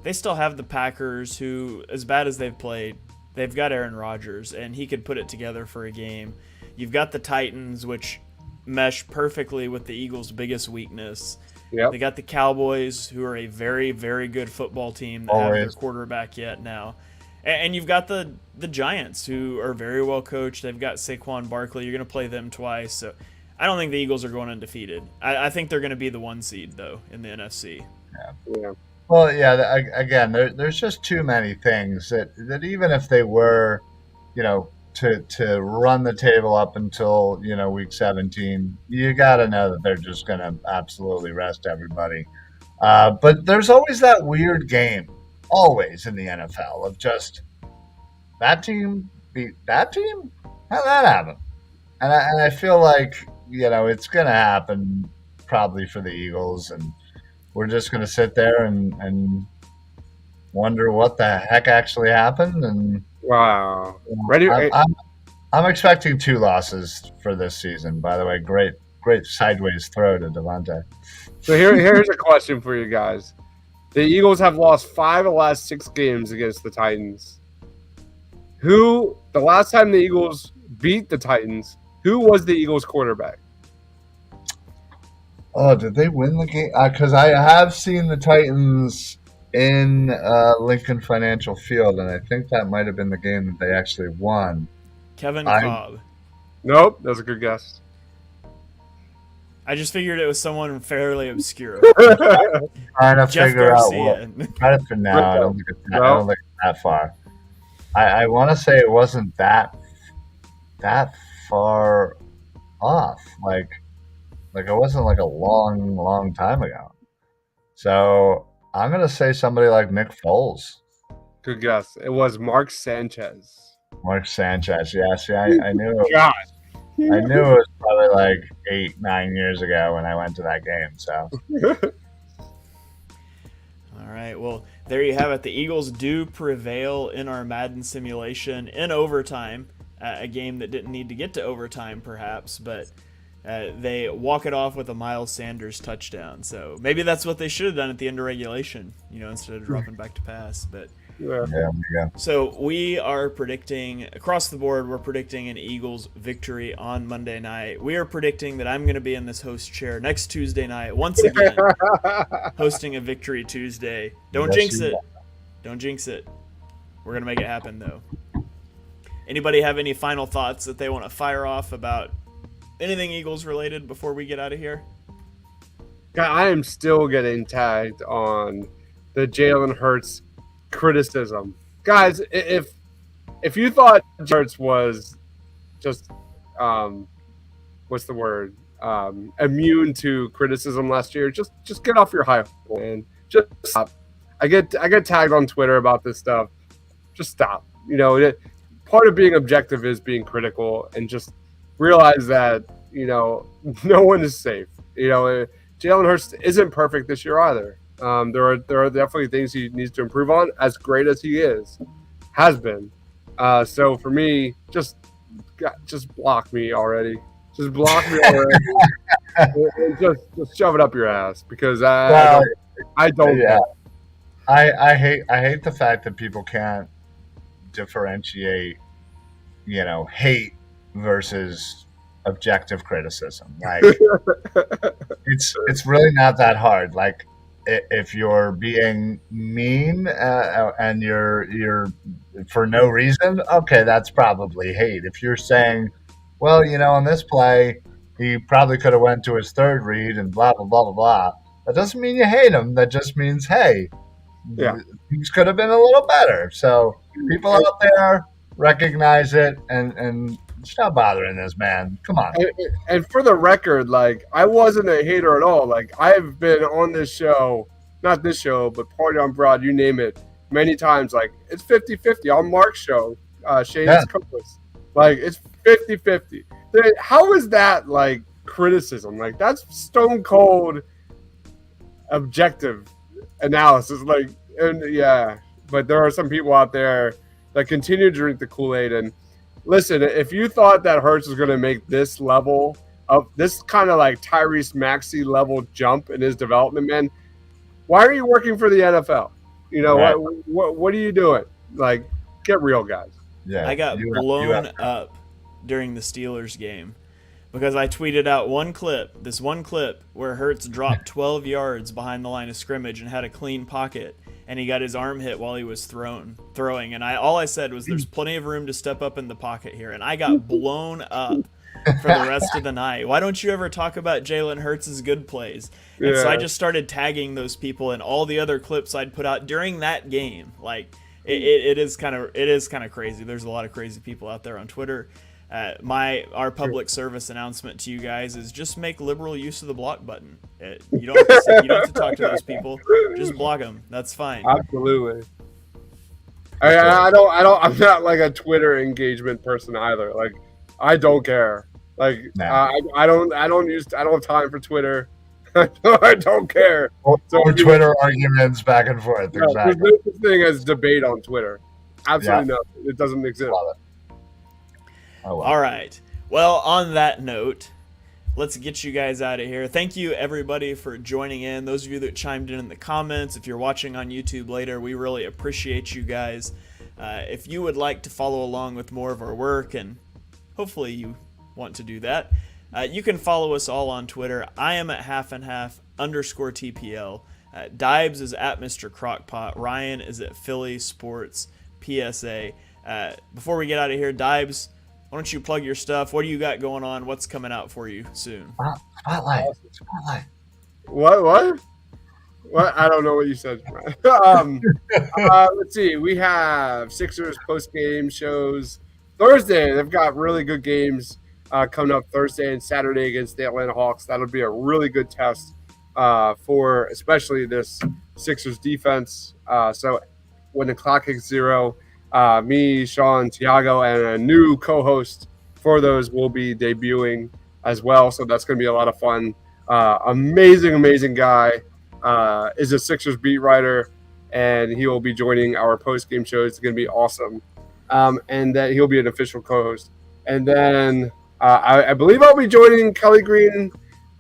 Speaker 1: they still have the Packers, who, as bad as they've played, they've got Aaron Rodgers, and he could put it together for a game. You've got the Titans, which mesh perfectly with the Eagles' biggest weakness.
Speaker 2: Yep.
Speaker 1: They got the Cowboys, who are a very, very good football team that have their quarterback yet now. And you've got the Giants, who are very well coached. They've got Saquon Barkley. You're going to play them twice. So I don't think the Eagles are going undefeated. I think they're going to be the 1 seed, though, in the NFC.
Speaker 2: Yeah.
Speaker 3: Well, yeah, again, there's just too many things that even if they were, to run the table up until, week 17, you got to know that they're just going to absolutely rest everybody. But there's always that weird game, always in the NFL, of just that team beat that team? How'd that happen? And I feel like, it's going to happen probably for the Eagles, and we're just going to sit there and wonder what the heck actually happened. And
Speaker 2: wow, ready?
Speaker 3: I'm expecting 2 losses for this season. By the way, great sideways throw to Devontae.
Speaker 2: So here's a question for you guys. The Eagles have lost 5 of the last 6 games against the Titans. The last time the Eagles beat the Titans, who was the Eagles quarterback?
Speaker 3: Oh, did they win the game? Because I have seen the Titans in Lincoln Financial Field, and I think that might have been the game that they actually won.
Speaker 1: Kevin Cobb.
Speaker 2: Nope, that's a good guess.
Speaker 3: I
Speaker 1: just figured it was someone fairly obscure.
Speaker 3: Trying to
Speaker 1: Jeff
Speaker 3: figure
Speaker 1: Garcia.
Speaker 3: out what. For now, I don't think it's that far. I want to say it wasn't that far off. Like it wasn't like a long time ago. So I'm gonna say somebody like Nick Foles.
Speaker 2: Good guess. It was Mark Sanchez.
Speaker 3: Mark Sanchez, yeah. See, I knew it.
Speaker 2: God.
Speaker 3: I knew it was probably like 8-9 years ago when I went to that game. So.
Speaker 1: All right. Well, there you have it. The Eagles do prevail in our Madden simulation in overtime. A game that didn't need to get to overtime, perhaps, but they walk it off with a Miles Sanders touchdown. So maybe that's what they should have done at the end of regulation, instead of dropping back to pass. But
Speaker 2: yeah.
Speaker 1: So we are predicting across the board. We're predicting an Eagles victory on Monday night. We are predicting that I'm going to be in this host chair next Tuesday night once again, hosting a Victory Tuesday. Don't jinx it. Don't jinx it. We're going to make it happen, though. Anybody have any final thoughts that they want to fire off about anything Eagles related before we get out of here?
Speaker 2: I am still getting tagged on the Jalen Hurts criticism. Guys, if you thought Hurts was just what's the word? Immune to criticism last year, just get off your high horse, man. Just stop. I get tagged on Twitter about this stuff. Just stop. Part of being objective is being critical, and just realize that no one is safe. Jalen Hurts isn't perfect this year either. There are definitely things he needs to improve on, as great as he has been. So for me, just block me already. Just block me already. and just shove it up your ass, because I don't.
Speaker 3: Yeah. I hate the fact that people can't differentiate, hate versus objective criticism. Like it's really not that hard. Like if you're being mean and you're for no reason, okay, that's probably hate. If you're saying, well, on this play he probably could have went to his third read and blah blah blah blah blah, that doesn't mean you hate him. That just means, hey, things could have been a little better. So people out there recognize it and stop bothering this man. Come on.
Speaker 2: And for the record, I wasn't a hater at all. I've been on this show, not this show, but Party on Broad, you name it, many times. It's 50-50 on Mark's show, Shane's Compass. It's 50-50. How is that criticism? That's stone cold objective analysis. But there are some people out there that continue to drink the Kool-Aid. And listen, if you thought that Hurts was going to make this level of this kind of Tyrese Maxey level jump in his development, man, why are you working for the NFL? You know
Speaker 3: Right.
Speaker 2: what are you doing? Like, get real, guys.
Speaker 3: Yeah.
Speaker 1: I got
Speaker 3: You have
Speaker 1: blown up during the Steelers game because I tweeted out this one clip where Hurts dropped 12 yards behind the line of scrimmage and had a clean pocket, and he got his arm hit while he was throwing. And all I said was, "There's plenty of room to step up in the pocket here," and I got blown up for the rest of the night. Why don't you ever talk about Jalen Hurts' good plays? And so I just started tagging those people in all the other clips I'd put out during that game. Like it is kind of crazy. There's a lot of crazy people out there on Twitter. Our public service announcement to you guys is just make liberal use of the block button. You don't have to talk to those people. Just block them. That's fine.
Speaker 2: Absolutely. I'm not like a Twitter engagement person either. Like, I don't care. Like,
Speaker 3: Nah.
Speaker 2: I don't have time for Twitter. I don't care.
Speaker 3: Or Twitter arguments back and forth.
Speaker 2: There's
Speaker 3: Exactly.
Speaker 2: no such thing as debate on Twitter. Absolutely nothing. It doesn't exist.
Speaker 3: Love it. Oh, well.
Speaker 1: All right. Well, on that note, let's get you guys out of here. Thank you, everybody, for joining in. Those of you that chimed in the comments, if you're watching on YouTube later, we really appreciate you guys. If you would like to follow along with more of our work, and hopefully you want to do that, you can follow us all on Twitter. I am at _TPL. Dibes is at Mr. Crockpot. Ryan is at Philly Sports PSA. Before we get out of here, Dibes, why don't you plug your stuff? What do you got going on? What's coming out for you soon?
Speaker 3: Spotlight.
Speaker 2: What? I don't know what you said. Let's see. We have Sixers post-game shows Thursday. They've got really good games coming up Thursday and Saturday against the Atlanta Hawks. That'll be a really good test for especially this Sixers defense. So when the clock hits 0, me, Sean, Tiago, and a new co-host for those will be debuting as well. So that's going to be a lot of fun. Amazing guy. Is a Sixers beat writer, and he will be joining our post-game show. It's going to be awesome. And that he'll be an official co-host. And then I believe I'll be joining Kelly Green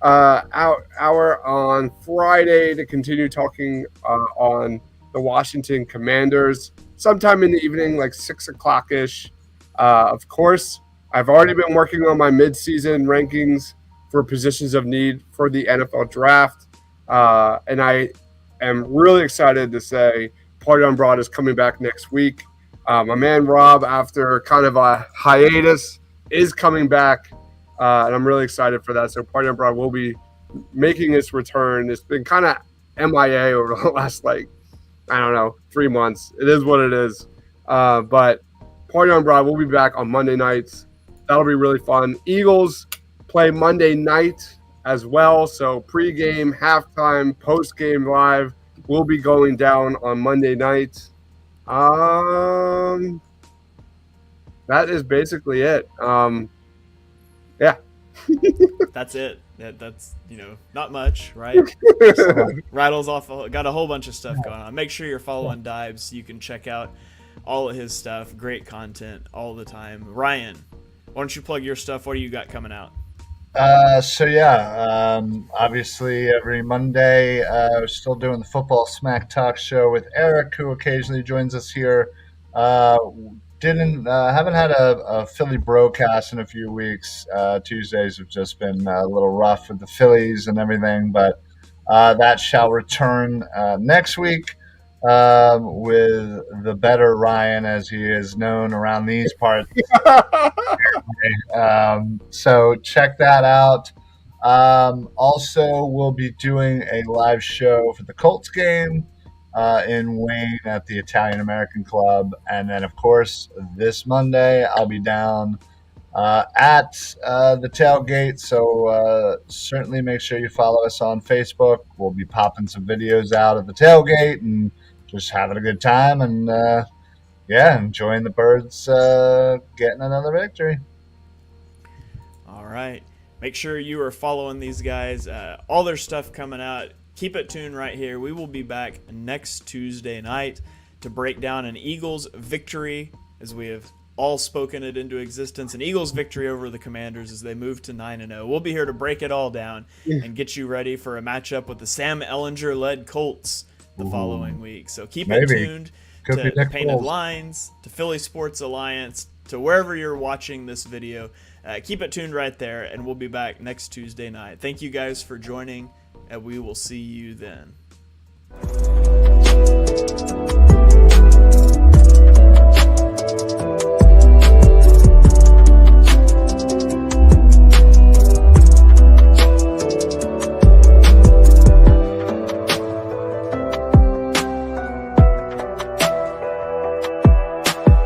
Speaker 2: hour on Friday to continue talking on the Washington Commanders sometime in the evening, like 6 o'clock-ish. Of course, I've already been working on my mid-season rankings for positions of need for the NFL draft. And I am really excited to say Party on Broad is coming back next week. My man Rob, after kind of a hiatus, is coming back. And I'm really excited for that. So Party on Broad will be making its return. It's been kind of MIA over the last, 3 months. It is what it is. But Party on Broad will be back on Monday nights. That'll be really fun. Eagles play Monday night as well. So pregame, halftime, postgame live will be going down on Monday night. That is basically it. Yeah.
Speaker 1: That's it. That's not much, right? Rattles off. Got a whole bunch of stuff going on. Make sure you're following Dibes so you can check out all of his stuff. Great content all the time. Ryan, why don't you plug your stuff? What do you got coming out?
Speaker 3: Obviously every Monday, we're still doing the Football Smack Talk show with Eric, who occasionally joins us here. Haven't had a Philly broadcast in a few weeks. Tuesdays have just been a little rough with the Phillies and everything, but that shall return next week with the better Ryan, as he is known around these parts. So check that out. Also, we'll be doing a live show for the Colts game in Wayne at the Italian American Club. And then, of course, this Monday, I'll be down at the tailgate. So certainly make sure you follow us on Facebook. We'll be popping some videos out at the tailgate and just having a good time and, enjoying the Birds getting another victory.
Speaker 1: All right. Make sure you are following these guys. All their stuff coming out. Keep it tuned right here. We will be back next Tuesday night to break down an Eagles victory, as we have all spoken it into existence. An Eagles victory over the Commanders as they move to 9-0. We'll be here to break it all down and get you ready for a matchup with the Sam Ehlinger-led Colts the following week. So keep
Speaker 3: Maybe.
Speaker 1: it tuned
Speaker 3: Could
Speaker 1: to
Speaker 3: be Nick
Speaker 1: Painted
Speaker 3: Foles.
Speaker 1: Lines, to Philly Sports Alliance, to wherever you're watching this video. Keep it tuned right there, and we'll be back next Tuesday night. Thank you guys for joining, and we will see you then.